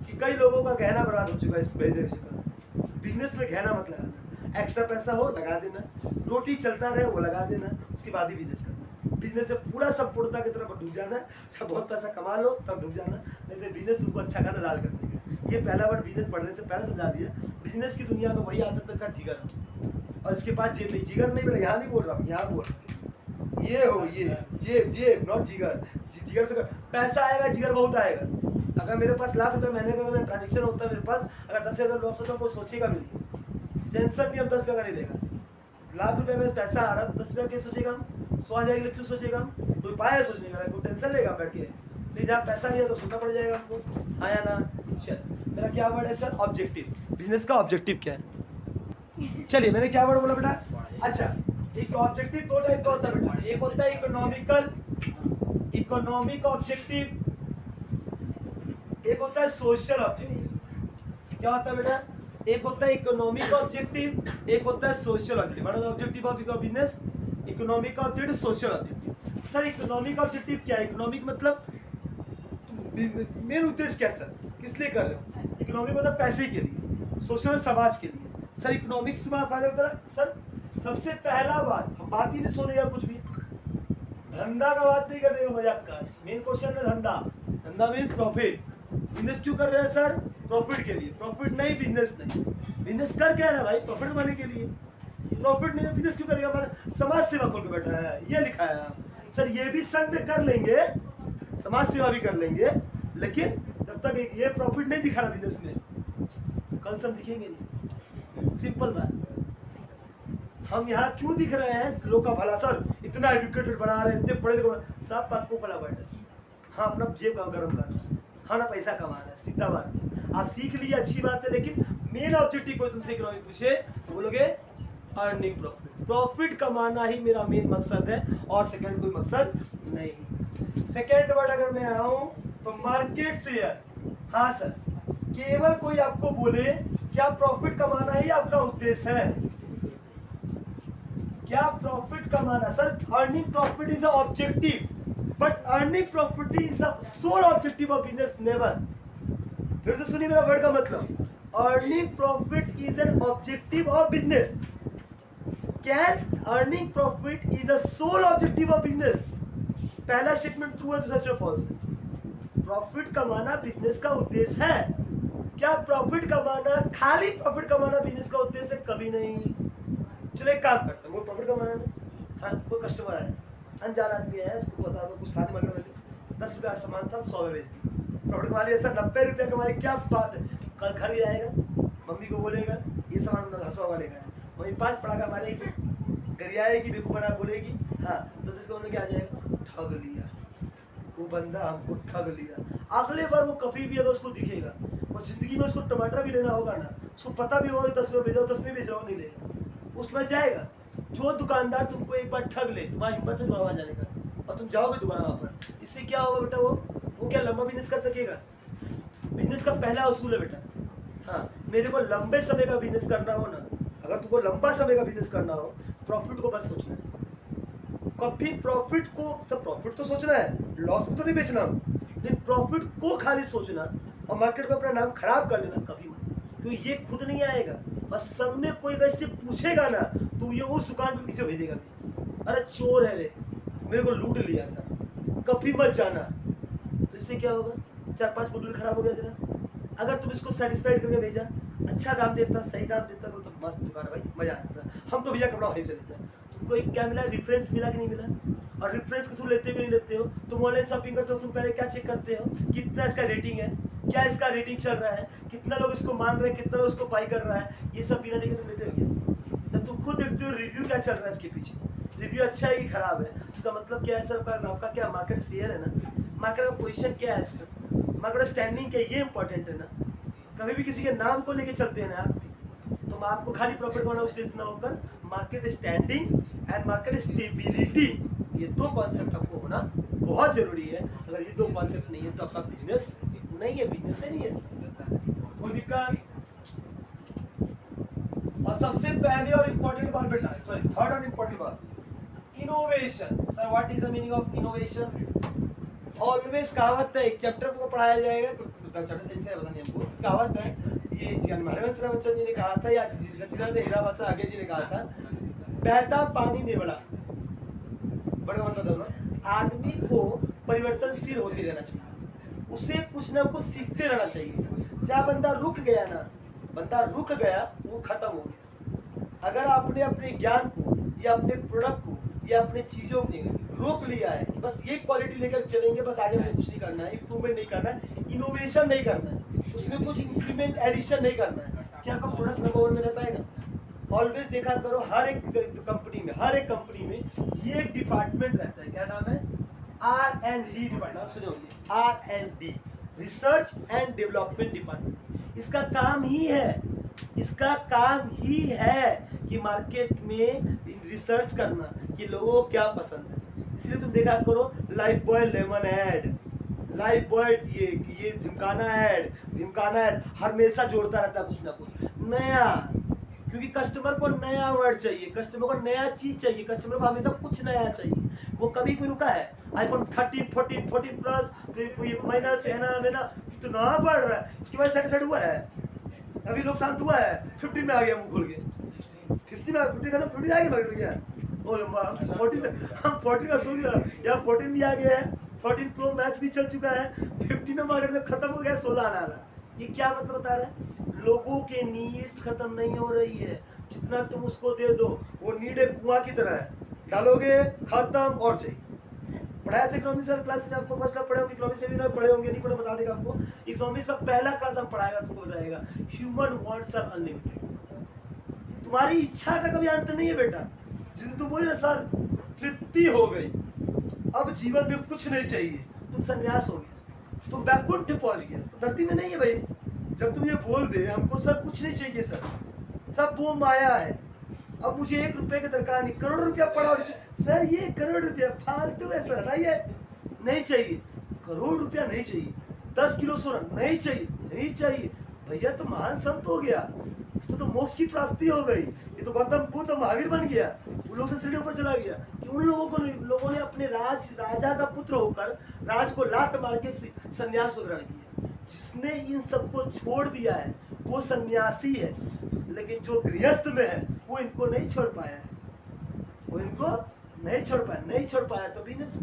S1: कि कई लोगों का गहना बर्बाद हो चुका है इस बिजनेस में। गहना मत लगाना, एक्स्ट्रा पैसा हो लगा देना, रोटी चलता रहे वो लगा देना, उसके बाद ही बिजनेस करना। बिजनेस से पूरा संपूर्णता की तरफ डूब जाना, बहुत पैसा कमा लो तब डूब जाना, नहीं तो बिजनेस तुमको अच्छा खाना लाल कर देगा। ये पहला वर्ड बिजनेस पढ़ने से पहले समझा दिया। बिजनेस की दुनिया में वही आ सकता है जिसका जिगर हो, और इसके पास जेब नहीं। जिगर नहीं बेटा, यहाँ नहीं बोल रहा हूँ, यहाँ बोल ये हो, ये जेब, जेब नॉट जिगर। जिगर से पैसा आएगा, जिगर बहुत आएगा। अगर मेरे पास लाख रुपए महीने का ट्रांजेक्शन होता है मेरे पास, अगर 10,000 लॉस होता है कोई सोचेगा भी नहीं, टेंशन नहीं, हम 10 रुपये का नहीं लेगा। लाख रुपए में पैसा आ रहा है तो 10 रुपये क्या सोचेगा हम, 100,000 के लिए क्यों सोचेगा? कोई पाया है सोचने का, कोई टेंशन लेगा बैठ के? नहीं, जहाँ पैसा नहीं है तो सोचना पड़ जाएगा आपको, हाँ या ना? चल, मेरा क्या वर्ड है सर? ऑब्जेक्टिव। बिजनेस का ऑब्जेक्टिव क्या है। चलिए मैंने क्या वर्ड बोला बेटा, अच्छा एक ऑब्जेक्टिव दो टाइप का होता है बेटा, एक होता है इकोनॉमिक ऑब्जेक्टिव, एक होता है सोशल ऑब्जेक्टिव। क्या होता है बेटा, एक होता है इकोनॉमिक ऑब्जेक्टिव, एक होता है social objective. What is the objective of your business, economic objective, social objective. Sir economic objective क्या है, इकोनॉमिक मतलब मेन उद्देश्य क्या सर, किस लिए कर रहे हो, इकोनॉमिक मतलब पैसे के लिए, सोशल समाज के लिए। सर इकोनॉमिक्स तुम्हारा फायदा होता है सर, सबसे पहला बात हम बात ही नहीं सुनेगा कुछ भी, धंधा का बात नहीं करने का, मजाक का मेन क्वेश्चन है धंधा, धंधा मीन्स प्रॉफिट। बिजनेस क्यों कर रहे हैं सर, प्रॉफिट के लिए, प्रॉफिट नहीं बिजनेस नहीं, बिजनेस कर क्या है भाई, प्रॉफिट कमाने के लिए, प्रॉफिट नहीं बिजनेस क्यों करेगा, हमारा समाज सेवा खोल के बैठा है, ये लिखा है सर, ये भी संग में कर लेंगे, समाज सेवा भी कर लेंगे, लेकिन जब तक ये प्रॉफिट नहीं दिखा रहा बिजनेस में, कल से हम दिखेंगे नहीं। सिंपल बात, हम यहाँ क्यों दिख रहे हैं, लोग का भला सर, इतना एजुकेटेड बना रहे हैं, इतने पढ़े लिखे, सब बात को भला बैठे, हाँ अपना जेब का गर्म कर रहा है, हाँ ना पैसा कमा रहा है, सीधा बात है, आप सीख लिए अच्छी बात है, लेकिन मेन ऑब्जेक्टिव कोई तुमसे इकोनॉमिक पूछे तो बोलोगे अर्निंग प्रॉफिट, प्रॉफिट कमाना ही मेरा मेन मकसद है, और सेकंड कोई मकसद नहीं। सेकंड वर्ड अगर मैं आऊं तो मार्केट शेयर, हाँ सर, केवल कोई आपको बोले क्या प्रॉफिट कमाना ही आपका उद्देश्य है, क्या प्रॉफिट कमाना, sir earning profit is a objective, but earning profit is a sole objective of business never. फिर से सुनिए मेरा वर्ड का मतलब, earning profit is an objective of business, can earning profit is a sole objective of business. पहला स्टेटमेंट ट्रू है, दूसरा स्टेटमेंट फॉल्स है। प्रॉफिट कमाना बिजनेस का उद्देश्य है, क्या प्रॉफिट कमाना, खाली प्रॉफिट कमाना बिजनेस का उद्देश्य है, कभी नहीं। चलो एक काम करते हैं, वो प्रॉफिट कमाना है, हाँ कोई कस्टमर आया, अनजान आदमी आया, उसको बता दो कुछ साथ में 10 रुपया सामान था, 100 में बेच दी, प्रॉफिट कमा लिया सर, 90 रुपया कमा लिया, क्या बात है। कल घर ही आएगा, मम्मी को बोलेगा ये सामान 100 वाले का है, मम्मी 5 पटाखा मारेगी, घर आएगी, बेकूफ बना बोलेगी, हाँ तो इसका मतलब क्या आ जाएगा, ठग लिया, वो बंदा हमको ठग लिया। अगले बार वो कभी भी अगर उसको दिखेगा, वो जिंदगी में उसको टमाटर भी लेना होगा ना, उसको पता भी होगा 10 में बेच रहा हूँ, 10 में बेच रहा हूँ, नहीं लेगा, उसमें जाएगा। जो दुकानदार तुमको एक बार ठग ले, तुम्हारी हिम्मत है वहां जाने का, और तुम जाओगे दोबारा वहां पर, इससे क्या होगा बेटा, वो क्या लंबा बिजनेस कर सकेगा। बिजनेस का पहला उसूल है बेटा, हाँ मेरे को लंबे समय का बिजनेस करना हो ना, अगर तुमको लंबा समय का बिजनेस करना हो, प्रॉफिट को बस सोचना है, कभी प्रॉफिट को, सब प्रॉफिट तो सोचना है, लॉस तो नहीं बेचना, लेकिन प्रॉफिट को खाली सोचना और मार्केट में अपना नाम खराब कर लेना कभी मत, क्योंकि ये खुद नहीं आएगा, बस सब में कोई वैसे पूछेगा ना तो ये उस दुकान पे किसी को भेजेगा, अरे चोर है रे, मेरे को लूट लिया था, कभी मत जाना। तो इससे क्या होगा, 4-5 गुडविल खराब हो गया तेरा। अगर तुम इसको सेटिस्फाइड करके भेजा, अच्छा दाम देता, सही दाम देता, तो मस्त दुकान है भाई, मजा आता, हम तो भैया कपड़ा वहीं से लेते हैं। तुमको एक क्या मिला, रेफरेंस मिला कि नहीं मिला, और रेफरेंस के थ्रू लेते हो कि नहीं लेते हो। तुम ऑनलाइन शॉपिंग करते हो, तुम पहले क्या चेक करते हो, कितना इसका रेटिंग है, क्या इसका रेटिंग चल रहा है, कितना लोग इसको मान रहे हैं, कितना लोग इसको बाई कर रहा है, ये सब बिना देखे तुम लेते हो क्या। जब तुम खुद देखते हो रिव्यू क्या चल रहा है इसके पीछे, रिव्यू अच्छा है कि खराब है, इसका मतलब क्या है सर, आपका क्या मार्केट शेयर है ना, मार्केट का पोजीशन क्या है इसका, मार्केट स्टैंडिंग क्या, ये इंपॉर्टेंट है ना। कभी भी किसी के नाम को लेके चलते हैं ना आप, तो आपको खाली प्रॉफिट कमाना उद्देश्य ना होकर market standing and market stability, ये दो कॉन्सेप्ट आपको होना बहुत जरूरी है। अगर ये दो कॉन्सेप्ट नहीं है तो आपका बिजनेस नहीं है, बिजनेस ही नहीं है, कोई दिक्कत। और सबसे पहले और इम्पोर्टेंट बात बेटा, सॉरी थर्ड और इम्पोर्टेंट बात, innovation. Sir what is the meaning of innovation. Always कहावत है, एक चैप्टर को पढ़ाया जाएगा, चैप्टर से पता नहीं हमको, कहावत है ये हरिवंश राय बच्चन जी ने कहा था, या सचिदानंद हीरावासा आगे जी ने कहा था, बहता पानी निवला, बड़ा मतलब था, आदमी को परिवर्तनशील होते रहना चाहिए, उसे कुछ ना कुछ सीखते रहना चाहिए। जहाँ बंदा रुक गया ना, बंदा रुक गया वो खत्म हो गया। अगर आपने अपने ज्ञान को या अपने प्रोडक्ट को या अपने चीजों को रोक लिया है, बस ये क्वालिटी लेकर चलेंगे, बस आगे हमें कुछ नहीं करना है, इंप्रूवमेंट नहीं करना है, इनोवेशन नहीं करना है, उसमें कुछ इंक्रीमेंट एडिशन नहीं करना है, क्या आपका प्रोडक्ट नंबर 1 में रह पाएगा। ऑलवेज देखा करो, हर एक कंपनी में ये एक डिपार्टमेंट रहता है, क्या नाम है, R&D डिपार्टमेंट, आप सुने होंगे, R&D, research and development department. इसका काम ही है इसका काम ही है कि मार्केट में रिसर्च करना कि लोगों को क्या पसंद है। इसलिए तुम देखा करो life boy lemon add, life boy ये ढिमकाना ऐड हमेशा जोड़ता रहता है कुछ ना कुछ नया, क्योंकि कस्टमर को नया वर्ड चाहिए, कस्टमर को नया चीज चाहिए, कस्टमर को हमेशा कुछ नया चाहिए। वो कभी भी रुका है? आईफोन 13, 14, 14 प्लस माइनस है ना कितना बढ़ रहा है, इसके बाद सेट हुआ है, अभी लोग शांत हुआ है, 15 में आ गया मुंह खोल के, 15 में 15 का तो 15 आ गया मार्केट में क्या, हम 14 का सो गया, यहाँ 14 भी आ गया है, 14 प्रो मैक्स भी चल चुका है, 15 में मार्केट से खत्म हो गया, 16 आने वाला। ये क्या मतलब बता रहा है? लोगों के नीड्स खत्म नहीं हो रही है, जितना तुम उसको दे दो वो नीड एक कुआं की तरह है, डालोगे खत्म और चाहिए। पढ़ाया था इकोनॉमिक्स का क्लास में, आपको फर्स्ट क्लास पढ़े होंगे, इकोनॉमिक्स में भी ना पढ़े होंगे, नहीं पढ़े बता देगा आपको। इकोनॉमिक्स का पहला क्लास हम पढ़ाएगा, तुमको बताएगा ह्यूमन वांट्स आर अनलिमिटेड। तुम्हारी इच्छा का कभी अंत नहीं है बेटा। जिस तुम बोले ना सर तृप्ति हो गई, अब जीवन में कुछ नहीं चाहिए, तुम संन्यास हो गए, तुम बैकुंठ पहुंच गए, तो धरती में नहीं है भाई। जब तुम ये बोल दे हमको सर कुछ नहीं चाहिए सर, सब वो माया है, अब मुझे 1 रुपए की दरकार नहीं, करोड़ रुपया पड़ा और सर ये करोड़ रुपया फालतू है सर, नहीं चाहिए, करोड़ रुपया नहीं चाहिए, 10 किलो सोना नहीं चाहिए, नहीं चाहिए भैया, तो महान संत हो गया, इसको तो मोक्ष की प्राप्ति हो गई, ये तो गौतम बुद्ध महावीर बन गया, उन लोगों से सीढ़ी ऊपर चला गया। कि उन लोगों ने अपने राजा का पुत्र होकर राज को लात मार के संन्यास को ग्रहण किया। जिसने इन सबको छोड़ दिया है वो सन्यासी है, लेकिन जो गृहस्थ में है वो इनको नहीं छोड़ पाया है, वो इनको नहीं छोड़ पाया तो बिजनेस।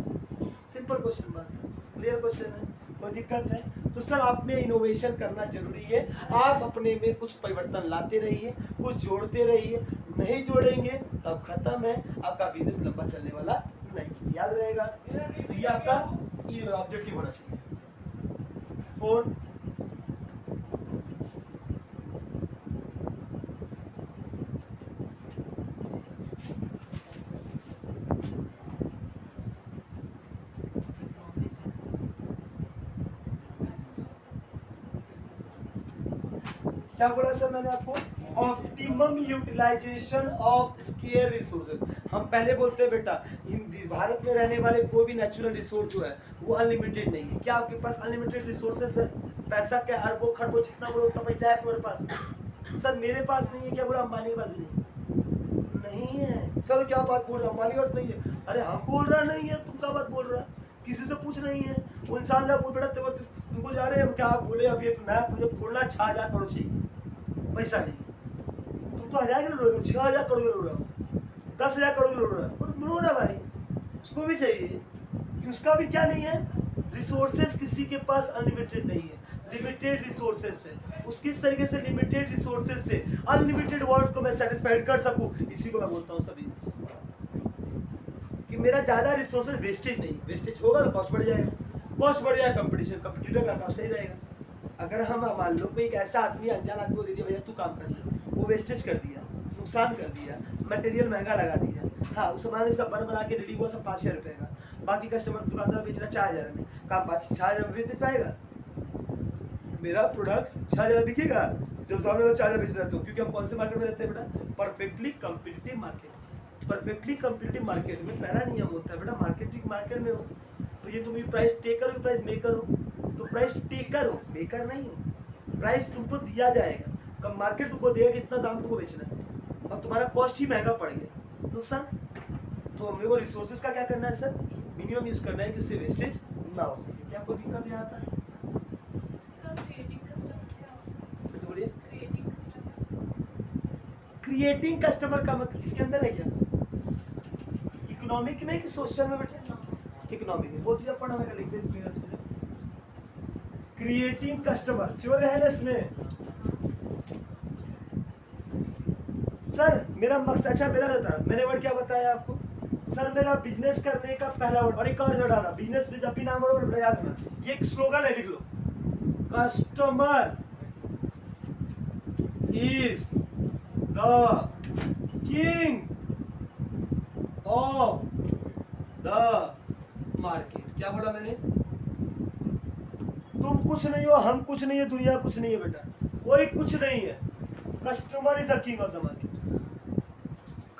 S1: सिंपल क्वेश्चन, बात क्लियर क्वेश्चन है, कोई दिक्कत है? तो सर आप में इनोवेशन करना जरूरी है, आप अपने में कुछ परिवर्तन लाते रहिए, कुछ जोड़ते रहिए, नहीं जोड़ेंगे तब खत्म है, आपका बिजनेस लंबा चलने वाला नहीं, याद रहेगा। तो ये आपका ये ऑब्जेक्टिव होना चाहिए। 4 क्या बोला सर मैंने आपको? Optimum utilisation of scarce resources. हम पहले बोलते हैं बेटा भारत में रहने वाले कोई भी नेचुरल रिसोर्स जो है वो अनलिमिटेड नहीं है। क्या आपके पास अनलिमिटेड रिसोर्सेज है? पैसा क्या अरबों खरबों जितना बोलो उतना पैसा है तुम्हारे पास? सर मेरे पास नहीं है, क्या बोला अंबानी के पास नहीं है। सर क्या बात बोल रहा, अंबानी के पास नहीं है? अरे हम बोल रहा नहीं है, तुम क्या बात बोल रहा? किसी से पूछ नहीं है, वो इंसान से बोल बेटा तुमको जा रहे हैं, क्या आप बोले अभी एक नया प्रोजेक्ट खोलना 6000 करोड़ चाहिए, पैसा नहीं, तुम तो 1000 करोड़ लोगे, 6000 करोड़ लोग रहो, 10,000 करोड़ लोग रहो, और बोलो ना भाई उसको भी चाहिए कि उसका भी क्या नहीं है, रिसोर्सेज किसी के पास अनलिमिटेड नहीं है, लिमिटेड रिसोर्सेज है। उस किस तरीके से लिमिटेड रिसोर्सेज से अनलिमिटेड वर्ल्ड को मैं सेटिस्फाइड कर सकूं, इसी को मैं बोलता हूं सभी कि मेरा ज्यादा रिसोर्सेज वेस्टेज नहीं, वेस्टेज होगा तो कॉस्ट बढ़ जाएगा, कॉस्ट बढ़ जाएगा कंपटीटर का कॉस्ट नहीं रहेगा। अगर हम मान लो कोई एक ऐसा आदमी अनजान आदमी को दे दिया भैया तू काम कर ले, वो वेस्टेज कर दिया, नुकसान कर दिया, मटेरियल महंगा लगा दिया, हाँ उस सामान इसका बना के रेडी हुआ सब 5,000 रुपए का, बाकी कस्टमर दुकानदार बेच रहा 4,000 में, काम 6,000 में बेच पाएगा? मेरा प्रोडक्ट 6,000 बिकेगा जब सामने वाला 4,000 बेच रहा है तो, क्योंकि हम कौन से मार्केट में रहते हैं बेटा? Perfectly competitive market. Perfectly competitive market में पहला नियम होता है बेटा मार्केट में हो तो ये तुम प्राइस टेकर हो प्राइस मेकर हो, तो प्राइस टेकर हो मेकर नहीं हो। प्राइस तुमको दिया जाएगा, कब मार्केट तुमको देगा कि इतना दाम तुमको बेचना है और तुम्हारा कॉस्ट ही महंगा पड़ गया, नुकसान। तो मेरे को रिसोर्सेज का क्या करना है सर? मिनिमम यूज करना है कि उससे वेस्टेज ना हो सके। क्या कोई दिक्कत यहाँ आता है? फिर से बोलिए। क्रिएटिंग कस्टमर का मतलब इसके अंदर है क्या? इकोनॉमिक में कि सोशल में बेटा? इकोनॉमिक में। बहुत चीज़ पढ़ा मैं लिखते इसमें। क्रिएटिंग कस्टमर श्योर है ना इसमें? सर मेरा मकसद, अच्छा मेरा था, मैंने वर्ड क्या बताया आपको? सर मेरा बिजनेस करने का पहला वर्ड, और एक और वर्ड आना, बिजनेस में जब भी नाम वर्ड याद रखना, ये एक स्लोगन है, लिख लो, customer is the king of the market. क्या बोला मैंने? तुम कुछ नहीं हो, हम कुछ नहीं है, दुनिया कुछ नहीं है बेटा, कोई कुछ नहीं है। Customer is the king of the market.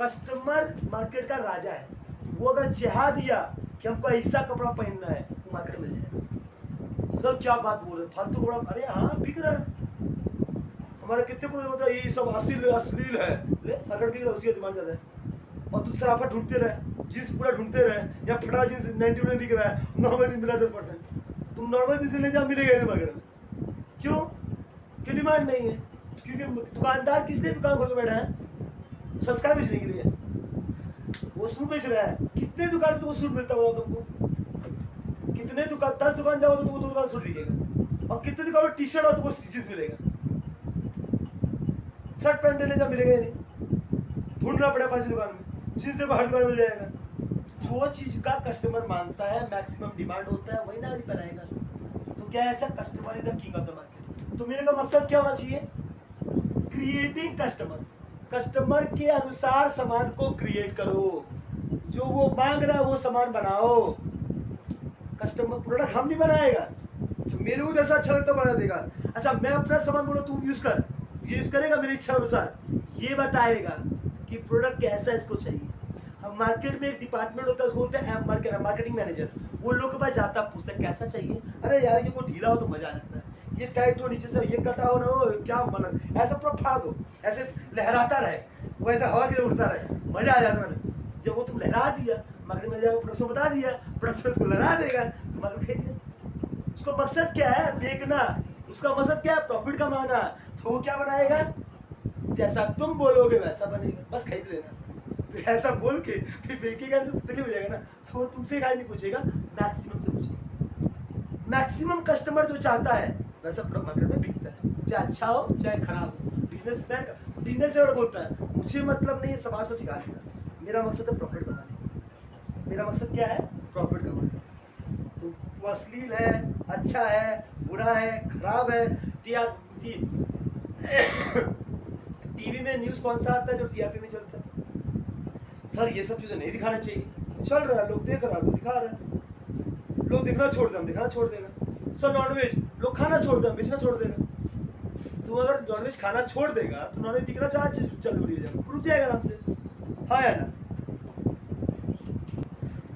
S1: Customer market का राजा है। वो अगर चाह दिया कि हमको ऐसा कपड़ा पहनना है, वो मार्केट में मिल जाएगा। सर क्या बात बोल रहे, फालतू कपड़ा? अरे हाँ बिक रहा है। हमारे कितने को होता है ये सब अश्लील है, ले मार्केट बिक रहा है, उसकी डिमांड ज्यादा है। और तुम सराफा ढूंढते रहे, जींस पूरा ढूंढते रहे, या फटा जींस 90 में बिक रहा है, नॉर्मल जींस मिला 10%। तुम नॉर्मल जींस ले जाओ, मिलेगा नहीं मार्केट में। क्यों? कि डिमांड नहीं है। क्योंकि दुकानदार किस लिए दुकान खोल के बैठा है? संस्कार बेचने के लिए। वो सूट बेच रहा है। कितने दुकान पे तो वो सूट मिलता होगा तुमको? कितने दुकान, 10 दुकान जाओ तो तुमको 2 दुकान सूट दिखेगा। और कितने दुकान में टी शर्ट और तुमको जींस मिलेगा। शर्ट पैंट लेने जा, मिलेगा ही नहीं, ढूंढना पड़ेगा 5 दुकान में। जींस देखो हर दुकान में मिल जाएगा। जो चीज का कस्टमर मांगता है, मैक्सिमम डिमांड होता है, वही ना बनाएगा। तो क्या ऐसा customer is the king of the market. तो मेरे का मकसद क्या होना चाहिए? Creating customer. कस्टमर के अनुसार सामान को क्रिएट करो, जो वो मांग रहा है वो सामान बनाओ। कस्टमर प्रोडक्ट हम नहीं बनाएगा, तो मेरे को जैसा अच्छा लगता बना देगा। अच्छा मैं अपना सामान बोलो तू यूज कर, ये यूज करेगा मेरी इच्छा अनुसार, ये बताएगा कि प्रोडक्ट कैसा इसको चाहिए। हम मार्केट में एक डिपार्टमेंट होता है, उसको बोलते हैं मार्केटिंग मैनेजर। वो लोग के पास जाता पूछता है कैसा चाहिए। अरे यार ये को ढीला हो तो मजा आ जाता है, ये टाइट हो नीचे से, ये कटा हो ना हो, क्या मतलब ऐसा पूरा फाड़ दो, ऐसे लहराता रहे, वो ऐसा हवा के उड़ता रहे, मजा आ जाता है। जब वो तुम लहरा दिया, मार्केट में जाकर प्रोडक्शन बता दिया, प्रोडक्शन उसको लहरा देगा, तो मार्केट खरीदेगा। उसका मकसद क्या है? बेचना। उसका मकसद क्या है? प्रॉफिट कमाना। तो वो क्या बनाएगा? जैसा तुम बोलोगे वैसा बनेगा, बस खरीद लेना। ऐसा बोल के फिर बेचेगा तो तकलीफ हो जाएगा ना। तो वो तुमसे खाली नहीं पूछेगा, मैक्सिमम से पूछेगा। मैक्सिमम कस्टमर जो चाहता है वैसा प्रोडक्ट मार्केट में बिकता है, चाहे अच्छा हो चाहे खराब हो। बिजनेस बोलता है मुझे मतलब नहीं है समाज को सिखाने का, मेरा मकसद है प्रॉफिट बनाने। मेरा मकसद क्या है? प्रॉफिट कमाना। तो वो अश्लील है, अच्छा है, बुरा है, खराब है। टीवी में न्यूज़ कौन सा आता है जो टीआरपी में चलता है? सर ये सब चीज़ें नहीं दिखाना चाहिए। चल रहा है, लोग देख रहा है, लोग दिखा रहा है। लोग देखना छोड़ दे, हम दिखाना छोड़ देगा। सर नॉनवेज, लोग खाना छोड़ दे, हम बेचना छोड़ देगा। तुम अगर नॉनवेज खाना छोड़ देगा तो नॉनवेज बिकना चल हो जाएगा, रुक जाएगा आराम से। हाँ या ना?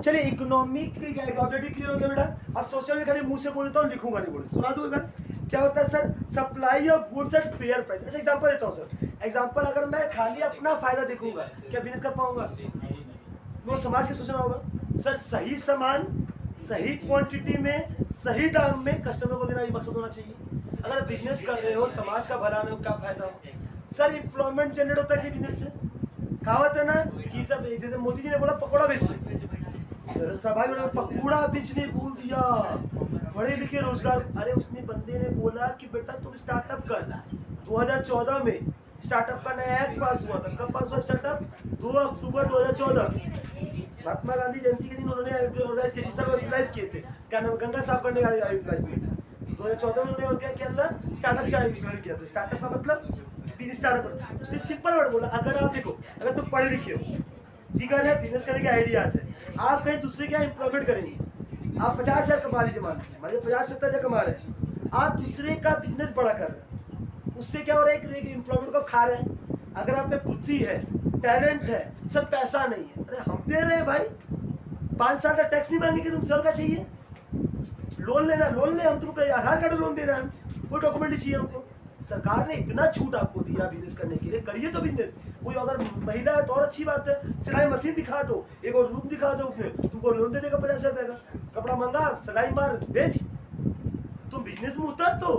S1: चलिए इकोनॉमिक ऑलरेडी क्लियर हो गया बेटा। अब सोशल में खाली मुंह से बोल देता हूँ, लिखूंगा नहीं, बोले सुना दो एक बार। क्या होता है sir? Supply of goods at fair price. अच्छा एग्जांपल देता हूँ सर। एग्जांपल, अगर मैं खाली अपना फायदा देखूंगा क्या बिजनेस कर पाऊंगा? वो समाज के सोचना होगा। सर सही सामान सही क्वांटिटी में सही दाम में कस्टमर को देना, ये मकसद होना चाहिए। अगर बिजनेस कर रहे हो, समाज का भला हो, क्या फायदा हो? सर एम्प्लॉयमेंट जनरेट होता है कि बिजनेस से। कहावत है ना कि सब, जैसे मोदी जी ने बोला पकौड़ा बेचने, पकौड़ा बेचने बोल दिया, पढ़े लिखे रोजगार। अरे उसने बंदे ने बोला कि बेटा तुम स्टार्टअप कर। 2014 में स्टार्टअप का नया एक्ट पास हुआ था। कब पास हुआ स्टार्टअप? 2 अक्टूबर 2014। महात्मा गांधी जयंती के दिन उन्होंने ऑर्गेनाइज किए, जिस समय ऑर्गेनाइज किए थे, क्या नाम, गंगा साफ करने का ऑर्गेनाइजमेंट। 2014 में उन्होंने क्या किया था? स्टार्टअप का स्टार्ट किया था। स्टार्टअप का मतलब बिजनेस स्टार्टअप। उसने सिंपल वर्ड बोला, अगर आप देखो, अगर तुम पढ़े लिखे हो, जिगर है, बिजनेस करने के आइडियाज है, आप कहीं दूसरे क्या एम्प्लॉयमेंट करेंगे। आप 50,000 कमा लीजिए, मान लीजिए 50-70,000 कमा रहे हैं, आप दूसरे का बिजनेस बड़ा कर रहे हैं, उससे क्या हो रहा है? एक एम्प्लॉयमेंट को खा रहे हैं। अगर आप में बुद्धि है, टैलेंट है, सब पैसा नहीं है, अरे हम दे रहे हैं भाई, 5 साल का टैक्स नहीं मांगेंगे तुमसे, और क्या चाहिए? लोन लेना, लोन ले, हम तुमको आधार कार्ड लोन दे रहे हैं, कोई डॉक्यूमेंट नहीं चाहिए हमको। सरकार ने इतना छूट आपको दिया बिजनेस करने के लिए, करिए तो बिजनेस। कोई अगर महिला है तो और अच्छी बात है, सिलाई मशीन दिखा दो, एक और रूम दिखा दो, उसमें तुमको लोन दे देगा 50,000 रुपये का। कपड़ा मंगा, सिलाई मार, बेच। तुम बिजनेस में उतर तो,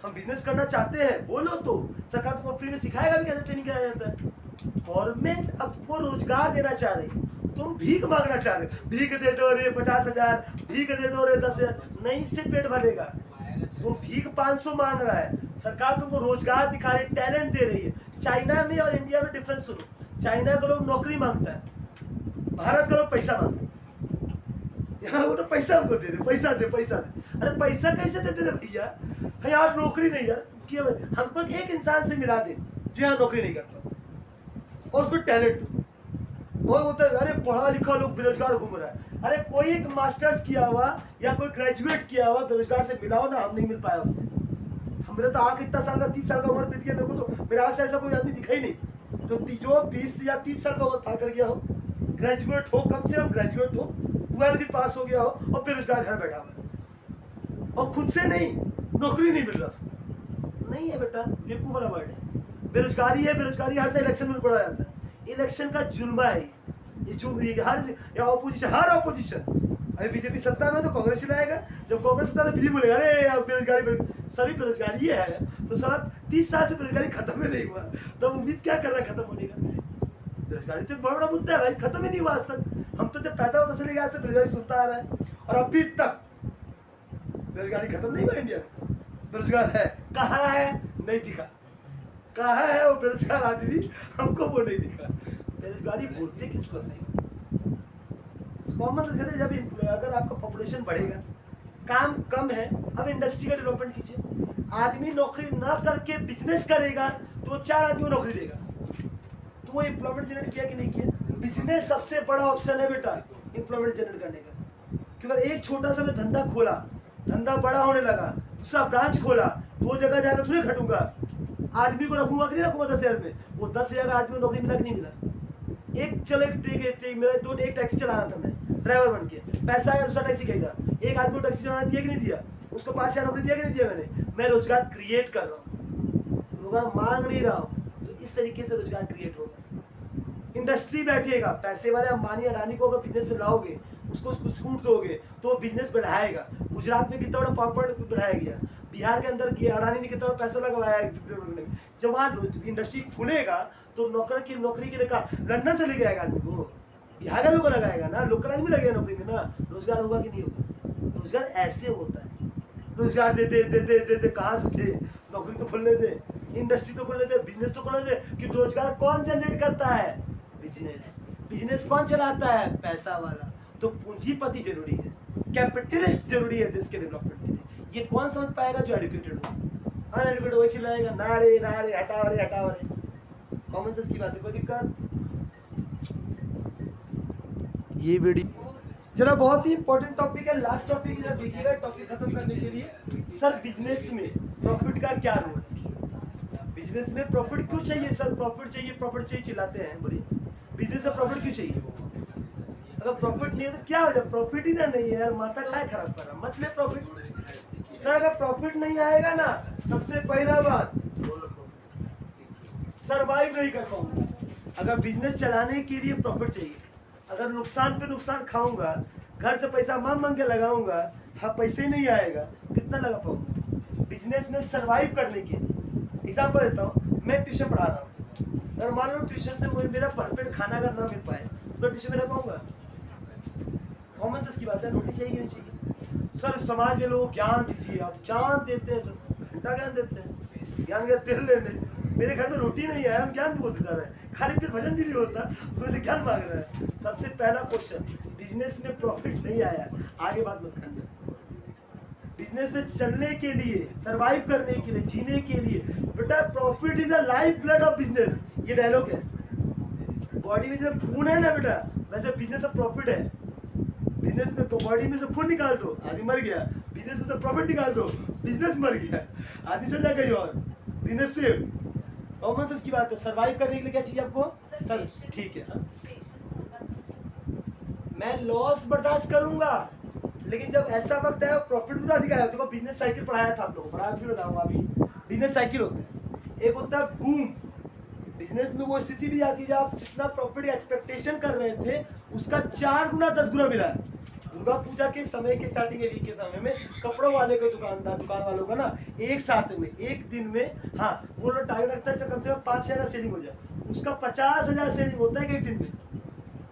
S1: हम बिजनेस करना चाहते हैं बोलो तो सरकार तुमको फ्री में सिखाएगा भी कैसे ट्रेनिंग कराया जाता है। गवर्नमेंट आपको रोजगार देना चाह रही है, तुम भीख मांगना चाह रहे हो, भीख दे दो रे 50,000, भीख दे दो रे 10,000, नहीं इससे पेट भरेगा। तुम भीख 500 मांग रहा है, सरकार तुमको रोजगार दिखा रही, टैलेंट दे रही है। चाइना में और इंडिया में डिफरेंस सुनो। चाइना के लोग नौकरी मांगता है, भारत के लोग पैसा मांगते हैं। यहाँ वो तो पैसा हमको दे दे, पैसा दे, पैसा दे। अरे पैसा कैसे देते रे भैया? यार नौकरी नहीं यार, हमको एक इंसान से मिला दे जो यहाँ नौकरी नहीं करता और उसमें टैलेंट वो होता है। अरे पढ़ा लिखा लोग बेरोजगार घूम रहा है, अरे कोई एक मास्टर्स किया हुआ या कोई ग्रेजुएट किया हुआ बेरोजगार से मिलाओ ना, हम नहीं मिल पाया उससे। मेरा तो आँख इतना साल का 30 साल का उम्र बीत गया, मेरे को तो मेरे आँख से ऐसा कोई आदमी दिखा ही नहीं जो 20 या 30 साल का उम्र पार कर गया हो, ग्रेजुएट हो, कम से कम ग्रेजुएट हो, 12 भी पास हो गया हो और बेरोजगार घर बैठा हुआ है और खुद से नहीं, नौकरी नहीं मिल रहा उसको। नहीं है बेटा, बेवकूफ वाला वर्ड है। बेरोजगारी है, बेरोजगारी हर से इलेक्शन में पड़ा जाता है। इलेक्शन का जुल्मा है ये, जो हर ऑपोजिशन अभी बीजेपी सत्ता में तो कांग्रेस चलाएगा, जब कांग्रेस सत्ता तो बीजेपी बोलेगा अरे अब बेरोजगारी, सभी बेरोजगारी है तो साला 30 साल से बेरोजगारी खत्म ही नहीं हुआ, तो उम्मीद क्या कर रहा है खत्म होने का? बेरोजगारी तो बड़ा बड़ा मुद्दा है भाई, खत्म ही नहीं हुआ आज तक। हम तो जब पैदा होता से लेकर आज तक बेरोजगारी सुनता आ रहा है और अभी तक बेरोजगारी खत्म नहीं हुआ। इंडिया में बेरोजगार है, कहाँ है नहीं दिखा, कहाँ है वो बेरोजगार आदमी, हमको वो नहीं दिखा। बेरोजगारी बोलते किसको नहीं? कॉमन सेंस कहते हैं जब अगर आपका पॉपुलेशन बढ़ेगा, काम कम है, अब इंडस्ट्री का डेवलपमेंट कीजिए। आदमी नौकरी ना करके बिजनेस करेगा तो 4 आदमी को नौकरी देगा, तो वो एम्प्लॉयमेंट जनरेट किया कि नहीं किया? बिजनेस सबसे बड़ा ऑप्शन है बेटा एम्प्लॉयमेंट जनरेट करने का। क्योंकि एक छोटा सा मैं धंधा खोला, धंधा बड़ा होने लगा, दूसरा ब्रांच खोला, 2 जगह जाकर थोड़ी खटूंगा, आदमी को रखूंगा कि नहीं रखूंगा 10,000 में? वो 10,000 आदमी को नौकरी मिला कि नहीं मिला? एक चलो एक मेरा दो एक टैक्सी चलाना था, मैं ड्राइवर बन के, पैसा आया, दूसरा टैक्सी खरीदा, एक आदमी को टैक्सी चलाना दिया कि नहीं दिया? उसको 5,000 नौकरी दिया कि नहीं दिया? मैं रोजगार क्रिएट कर रहा हूँ, रोजगार मांग नहीं रहा हूँ, तो इस तरीके से रोजगार क्रिएट होगा। इंडस्ट्री बैठेगा, पैसे वाले अंबानी अडानी को अगर बिजनेस में लाओगे, उसको छूट दोगे तो वो बिजनेस बढ़ाएगा। गुजरात में कितना बड़ा पापड़ बढ़ाया गया, बिहार के अंदर अडानी ने कितना पैसा लगवाया है। जब वहाँ इंडस्ट्री खुलेगा तो नौकरी के लिए लंदन से लेके आएगा आदमी को, बिहार का लोग लगाएगा ना, लोकल आदमी लगेगा नौकरी में ना, रोजगार होगा कि नहीं होगा? रोजगार ऐसे होता है, रोजगार दे दे दे दे दे, दे कहाँ से दे? नौकरी तो खुलने दे, इंडस्ट्री तो खुलने दे, बिजनेस तो खुलने दे। कि रोजगार कौन जनरेट करता है? बिजनेस। बिजनेस कौन चलाता है? पैसा वाला। तो पूंजीपति जरूरी है, कैपिटलिस्ट जरूरी है देश के डेवलपमेंट के लिए। ये कौन समझ पाएगा? जो एजुकेटेड हो। अनएजुकेटेड वही चिल्लाएगा ना रे हटाओ रे। कॉमन सेंस की बात है, कोई दिक्कत? ये वीडियो जरा बहुत ही इंपॉर्टेंट टॉपिक है, लास्ट टॉपिक जरा देखिएगा टॉपिक खत्म करने के लिए। सर बिजनेस में प्रॉफिट का क्या रोल है? बिजनेस में प्रॉफिट क्यों चाहिए? सर प्रॉफिट चाहिए चिल्लाते हैं, बोलिए बिजनेस में प्रॉफिट क्यों चाहिए? अगर प्रॉफिट नहीं है तो क्या हो जाए? प्रॉफिट ही ना नहीं है यार, माथा काय खराब कर रहा, मतलब प्रॉफिट। सर अगर प्रॉफिट नहीं आएगा ना, सबसे पहला बात सरवाइव नहीं कर पाऊंगा। अगर बिजनेस चलाने के लिए प्रॉफिट चाहिए, अगर नुकसान पे नुकसान खाऊंगा, घर से पैसा मांग के लगाऊंगा, हाँ पैसे ही नहीं आएगा, कितना लगा पाऊंगा? बिजनेस में सरवाइव करने के लिए एग्जांपल देता हूँ, मैं ट्यूशन पढ़ा रहा हूँ, अगर मान लो ट्यूशन से मुझे मेरा भरपेट खाना अगर ना मिल पाए तो ट्यूशन में रह पाऊंगा? कॉमन सेंस की बात है, रोटी चाहिए कि नहीं चाहिए? सर समाज में लोग ज्ञान दीजिए, आप ज्ञान देते हैं, सब घंटा ज्ञान देते हैं, ज्ञान का तेल लेने। मेरे घर में रोटी नहीं आया, हम ज्ञान बोलते जा रहे हैं, खाली पेट भजन भी नहीं होता, उसमें से ज्ञान मांग रहा है। सबसे पहला क्वेश्चन, बिजनेस में प्रॉफिट नहीं आया, आगे बात मत करना। बिजनेस में चलने के लिए, सरवाइव करने के लिए, जीने के लिए, बेटा profit is the life blood of business, ये डायलॉग है। बॉडी में जैसे खून है ना बेटा, वैसे बिजनेस में प्रॉफिट है। बिजनेस में तो बॉडी में से खून निकाल दो, आदमी मर गया, बिजनेस में से प्रॉफिट निकाल दो, बिजनेस मर गया, आदमी चल जाएगा कहीं और, बिजनेस से। कॉमन सेंस की बात है, सरवाइव करने के लिए क्या चाहिए आपको? सर ठीक है, हाँ मैं लॉस बर्दाश्त करूंगा, लेकिन जब ऐसा वक्त है प्रॉफिट भी तो अधिक आया। देखो बिजनेस साइकिल पढ़ाया था आप लोगों को, पढ़ाया फिर बताऊंगा अभी। बिजनेस साइकिल होता है, एक होता है बूम। बिजनेस में वो स्थिति भी आती है जब आप जितना प्रॉफिट एक्सपेक्टेशन कर रहे थे उसका 4 गुना 10 गुना मिला है। दुर्गा पूजा के समय के स्टार्टिंग के वीक के समय में कपड़ों वाले को दुकान वालों का ना एक साथ में एक दिन में, हाँ वो लोग टारगेट रखता है कम से कम 5,000 का सेलिंग हो जाए, उसका 50,000 सेलिंग होता है कि एक दिन में,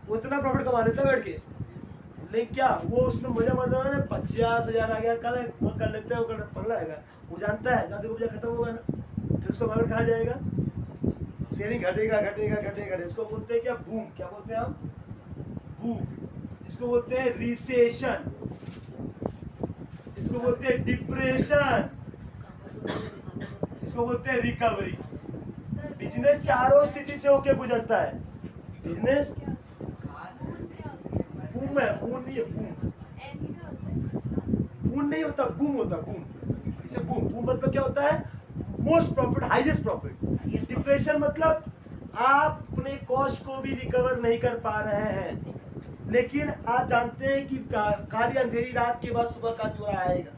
S1: वो इतना प्रॉफिट कमा लेता है बैठ के। लेकिन क्या वो उसमें मजा मर रहा है? 50,000 आ गया, कल वो कर लेते हैं, वो कर पगला आएगा, वो जानता है जहाँ दुर्गा पूजा खत्म होगा ना फिर उसका प्रॉफिट कहाँ जाएगा? सेलिंग घटेगा। इसको बोलते हैं क्या? बूम। क्या बोलते हैं हम? बूम। इसको बोलते हैं रिसेशन, इसको बोलते हैं डिप्रेशन, इसको बोलते हैं रिकवरी। बिजनेस चारों स्थिति से होके गुजरता है। बिजनेस बूम है, बूम नहीं है, बूम नहीं होता, बूम होता, बूम। इसे बूम मतलब क्या होता है? Most profit, highest profit. Depression मतलब आप अपने कॉस्ट को भी रिकवर नहीं कर पा रहे हैं, लेकिन आप जानते हैं कि काली अंधेरी रात के बाद सुबह का जोरा आएगा।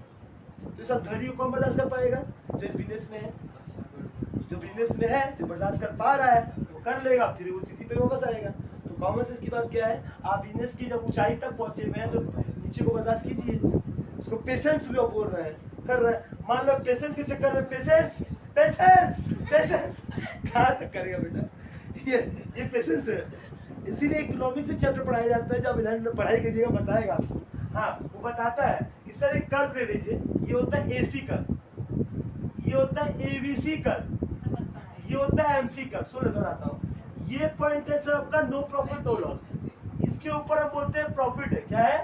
S1: तो इस अंधेरी को कौन बर्दाश्त कर पाएगा? जो इस बिजनेस में है, जो बिजनेस में है, जो बर्दाश्त कर पा रहा है वो कर लेगा, फिर वो तिथि पे वापस आएगा। तो कॉमन सेंस की बात क्या है? आप बिजनेस की जब ऊंचाई तक पहुंचे हुए हैं तो नीचे को बर्दाश्त कीजिए। उसको पेशेंस भी बोल रहे हैं, कर रहे हैं। मान लो पेशेंस के चक्कर में पेशेंस पेशेंस पेशेंस कहाँ तक करेगा बेटा? ये पेशेंस है। इसीलिए इकोनॉमिक्स से चैप्टर पढ़ाया जाता है, जब इन्हें पढ़ाई कीजिएगा बताएगा आपको। हाँ, वो बताता है कि सर एक कर्व ले लीजिए, ये होता है एसी कर्व, ये होता है एबीसी कर्व, ये होता है एमसी कर्व। सुन बताता हूँ, ये पॉइंट है सर आपका नो प्रॉफिट नो लॉस। इसके ऊपर हम बोलते हैं प्रॉफिट है। क्या है?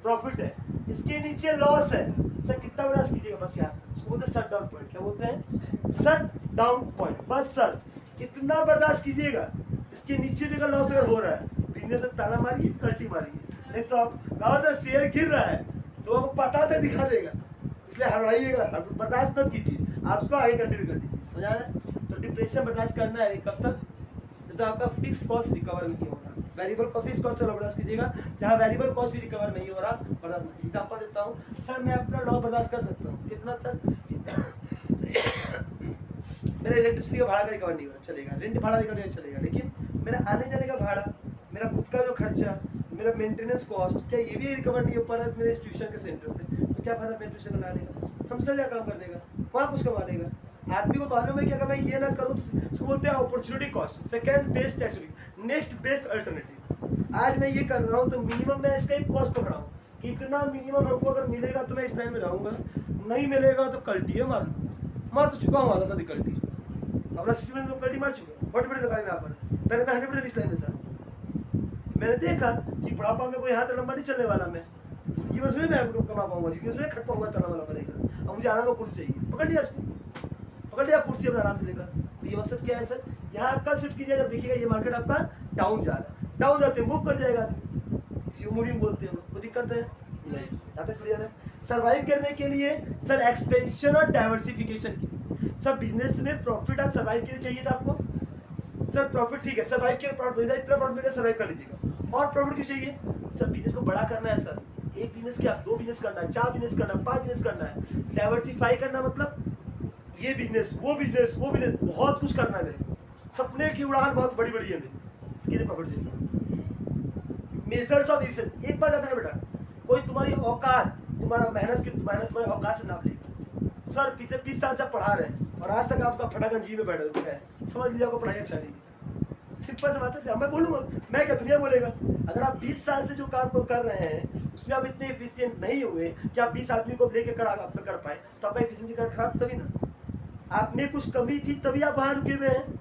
S1: प्रॉफिट है। इसके नीचे लॉस है। सर कितना बर्दाश्त कीजिएगा? बस यार, उसको बोलते हैं शट डाउन पॉइंट। क्या बोलते हैं? Shut down point. बस सर इतना बर्दाश्त कीजिएगा। इसके नीचे भी अगर लॉस अगर हो रहा है, बिजनेस में ताला मारिए, कल्टी मारिए, नहीं तो आप गाँव शेयर गिर रहा है तो आपको पता तो दिखा देगा, इसलिए हराइएगा, बर्दाश्त मत कीजिए, आप उसको आगे कंटिन्यू कर दीजिए। समझ आ रहा है? तो डिप्रेशन बर्दाश्त करना है कब तक? तो आपका फिक्स कॉस्ट रिकवर नहीं हो रहा। वेरिएबल का फिक्स कॉस्ट चलो बर्दाश्त कीजिएगा, जहाँ वेरिएबल कॉस्ट भी रिकवर नहीं हो रहा बर्दाश्त मत कीजिए। एग्जांपल देता हूँ, सर मैं अपना लॉस बर्दाश्त कर सकता हूँ कितना तक? मेरा इलेक्ट्रिसिटी का भाड़ा का रिकवर नहीं हो रहा, चलेगा। रेंट भाड़ा रिकवर नहीं चलेगा, लेकिन मेरा आने जाने का भाड़ा, मेरा खुद का जो खर्चा, मेरा मेंटेनेंस कॉस्ट, क्या ये भी रिकवर नहीं हो पा रहा है मेरे ट्यूशन के सेंटर से? तो क्या फायदा मेरे ट्यूशन बना लेगा, हमसे क्या काम कर देगा, वहाँ कुछ कमा लेगा। आदमी को मालूम है कि अगर मैं ये ना करूँ तो उसको बोलते हैं opportunity cost, second best actually next best alternative. आज मैं ये कर रहा हूँ तो मिनिमम मैं इसका एक कॉस्ट पकड़ा हूँ कि इतना मिनिमम हमको अगर मिलेगा तो मैं इस लाइन में रहूँगा, नहीं मिलेगा तो कल्टी है। मार तो चुका हूँ आधा साथ कल्टी, अपना 60 में तो कल्टी मार चुका हूँ, 40% लगाए मैं यहाँ पर। पहले मैं 100% इस लाइन में था। मैंने देखा कि बुढ़ापा में कोई यहाँ तक लंबा नहीं चलने वाला, मैं जिंदगी भर मैं कमा पाऊंगा, जिंदगी भर खट पाऊंगा तना वाला बनेगा। अब मुझे आराम में कुर्सी चाहिए, पकड़ लिया इसको, पकड़ लिया कुर्सी अपना आराम से लेकर। तो ये मकसद क्या है सर? यहाँ कल शिफ्ट कीजिए, जब देखिएगा ये मार्केट आपका डाउन जा रहा है, डाउन जाते मूव कर जाएगा आदमी, इसी मूविंग बोलते हैं, कोई दिक्कत है नहीं। यहाँ तक क्लियर है? सर्वाइव करने के लिए सर एक्सपेंशन और डाइवर्सिफिकेशन की, सब बिजनेस में प्रॉफिट और सर्वाइव के लिए चाहिए था आपको। सर प्रॉफिट ठीक है, सर्वाइव के लिए प्रॉफिट मिल जाए, इतना प्रॉफिट मिल जाए सर्वाइव कर लीजिएगा। और प्रॉफिट क्यों चाहिए? सर बिजनेस को बड़ा करना है सर, एक बिजनेस क्या 2 बिजनेस करना है, 4 बिजनेस करना है, 5 बिजनेस करना है। डाइवर्सिफाई करना मतलब ये बिजनेस वो बिजनेस वो बिजनेस, बहुत कुछ करना है मेरे को, सपने की उड़ान बहुत बड़ी बड़ी है मेरी, इसके लिए प्रॉफिट चाहिए। मेजर्स ऑफ एफिशिएंसी, एक बात आता है बेटा, कोई तुम्हारी औकात, तुम्हारा मेहनत तुम्हारे औकात से नाप लेगा। सर पिछले 20 साल से पढ़ा रहे हैं और आज तक आपका फटाखन जी में बैठा हुआ है, समझ लीजिए आपको पढ़ाई अच्छा नहीं है। सिंपल सी बात है, मैं बोलूँगा, मैं क्या दुनिया बोलेगा? अगर आप 20 साल से जो काम को कर रहे हैं उसमें आप इतने एफिशिएंट नहीं हुए कि आप 20 आदमी को लेकर कर पाए, तो आपका एफिशिएंसी कर खराब तभी ना, आपने कुछ कमी थी तभी आप वहाँ रुके हुए हैं।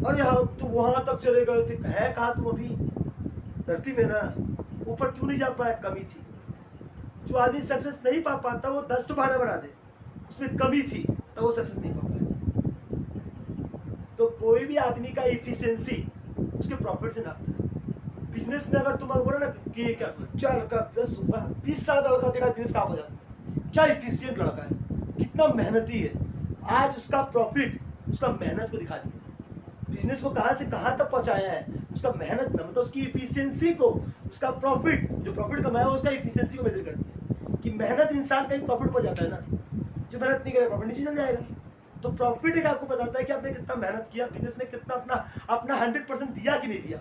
S1: और यहाँ तो वहाँ तक चले गए थे, है कहाँ तुम अभी? धरती में ना, ऊपर क्यों नहीं जा पाया? कमी थी। जो आदमी सक्सेस नहीं पा पाता वो 10 तो बहाना बना दे, उसमें कमी थी तो वो सक्सेस नहीं पा पाया। तो कोई भी आदमी का एफिशिएंसी उसके प्रॉफिट से नापता है। बिजनेस में अगर तुम बोलो ना कि क्या लड़का 10-20 साल का लड़का देखा बिजनेस कहाँ पर जाता, क्या एफिशिएंट लड़का है, कितना मेहनती है, आज उसका प्रॉफिट उसका मेहनत को दिखा दिया। बिजनेस को कहाँ से कहाँ तक पहुँचाया है, उसका मेहनत ना, मतलब उसकी एफिशिएंसी को, उसका प्रॉफिट, जो प्रॉफिट कमाया उसका एफिशिएंसी को मेजर कर दिया कि मेहनत इंसान का ही प्रॉफिट पर जाता है ना, जो मेहनत नहीं करेगा प्रॉफिट नीचे चल जाएगा। तो प्रॉफिट एक आपको बताता है कि आपने कितना मेहनत किया, बिजनेस में कितना अपना 100% दिया कि नहीं दिया,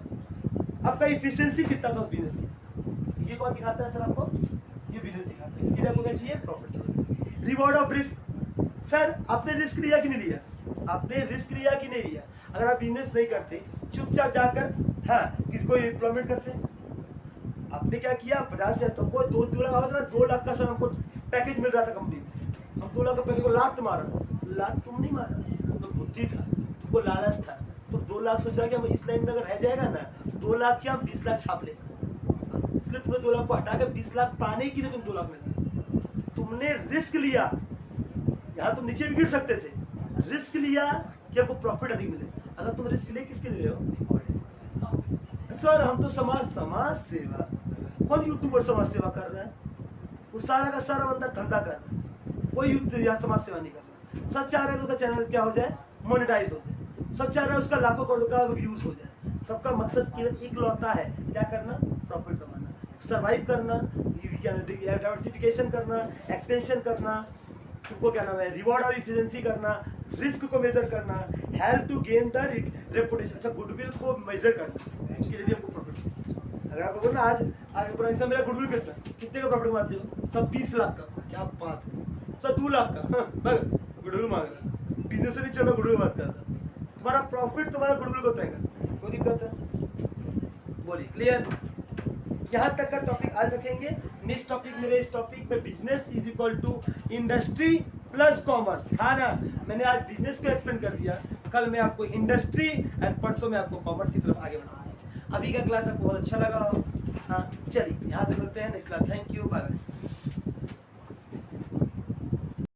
S1: आपका एफिशिएंसी कितना था उस बिजनेस की। ये कौन दिखाता है सर आपको? ये बिजनेस दिखाता है। इसके लिए आपको क्या चाहिए? प्रॉफिट चाहिए। रिवॉर्ड ऑफ रिस्क, सर आपने रिस्क लिया कि नहीं लिया? आपने रिस्क लिया कि नहीं लिया? अगर आप बिजनेस नहीं करते, चुपचाप जाकर किसी को एम्प्लॉयमेंट करते, आपने क्या किया? 50,000 तो कोई 2 लाख आवा था ना, 2 लाख का सर हमको पैकेज मिल रहा था कंपनी में, हम 2 लाख का पैकेज को लाख मारा, लाख तुम नहीं मारा, तो बुद्धि था, तुमको लालच था, तो 2 लाख सोचा कि हम इस लाइन में अगर रह जाएगा ना 2 लाख क्या हम 20 लाख छाप लेगा, इसलिए तुमने 2 लाख को हटाकर 20 लाख पाने के लिए तुम 2 लाख में तुमने रिस्क लिया। यहाँ तुम नीचे भी गिर सकते थे, रिस्क लिया कि आपको प्रॉफिट अधिक मिले। अगर तुम रिस्क ले किसके लिए हो? सर हम तो समाज सेवा, कौन यूट्यूबर समाज सेवा कर रहा है? वो सारा का सारा बंदा धंधा कर रहा है, कोई यहाँ समाज सेवा नहीं कर रहा। सब चाह रहे हैं कि उसका चैनल क्या हो जाए, मोनेटाइज हो जाए, सब चाह रहा है उसका लाखों करोड़ का व्यूज हो जाए। सबका मकसद केवल इकलौता है, क्या करना, प्रॉफिट कमाना, सर्वाइव करना, डाइवर्सिफिकेशन करना, एक्सपेंशन करना, तुमको क्या नाम है, रिवॉर्ड और इफिशिएंसी करना, रिस्क को मेजर करना, help to gain the reputation, अच्छा गुडविल को मेजर करना, उसके लिए भी हमको प्रॉफिट चाहिए। अगर आपको बोलना आज फॉर एग्जाम्पल मेरा गुडविल कितने का प्रॉफिट कमाते हो, सब 20 लाख का, क्या बात है, सब 2 लाख का, हाँ गुडविल मांग रहा, बिजनेस से नहीं चल रहा, गुडविल बात कर रहा, तुम्हारा प्रॉफिट तुम्हारा गुडविल को तय करना, कोई दिक्कत है, बोलिए क्लियर। यहाँ तक का टॉपिक आज रखेंगे। नेक्स्ट टॉपिक मेरे इस टॉपिक पे business is equal to industry plus commerce था ना, मैंने आज बिजनेस को एक्सप्लेन कर दिया, कल मैं आपको इंडस्ट्री एंड परसों में आपको कॉमर्स की तरफ आगे बढ़ाऊंगा। अभी का क्लास आपको बहुत अच्छा लगा हो, हाँ चलिए यहाँ से मिलते हैं next class, thank you, bye bye.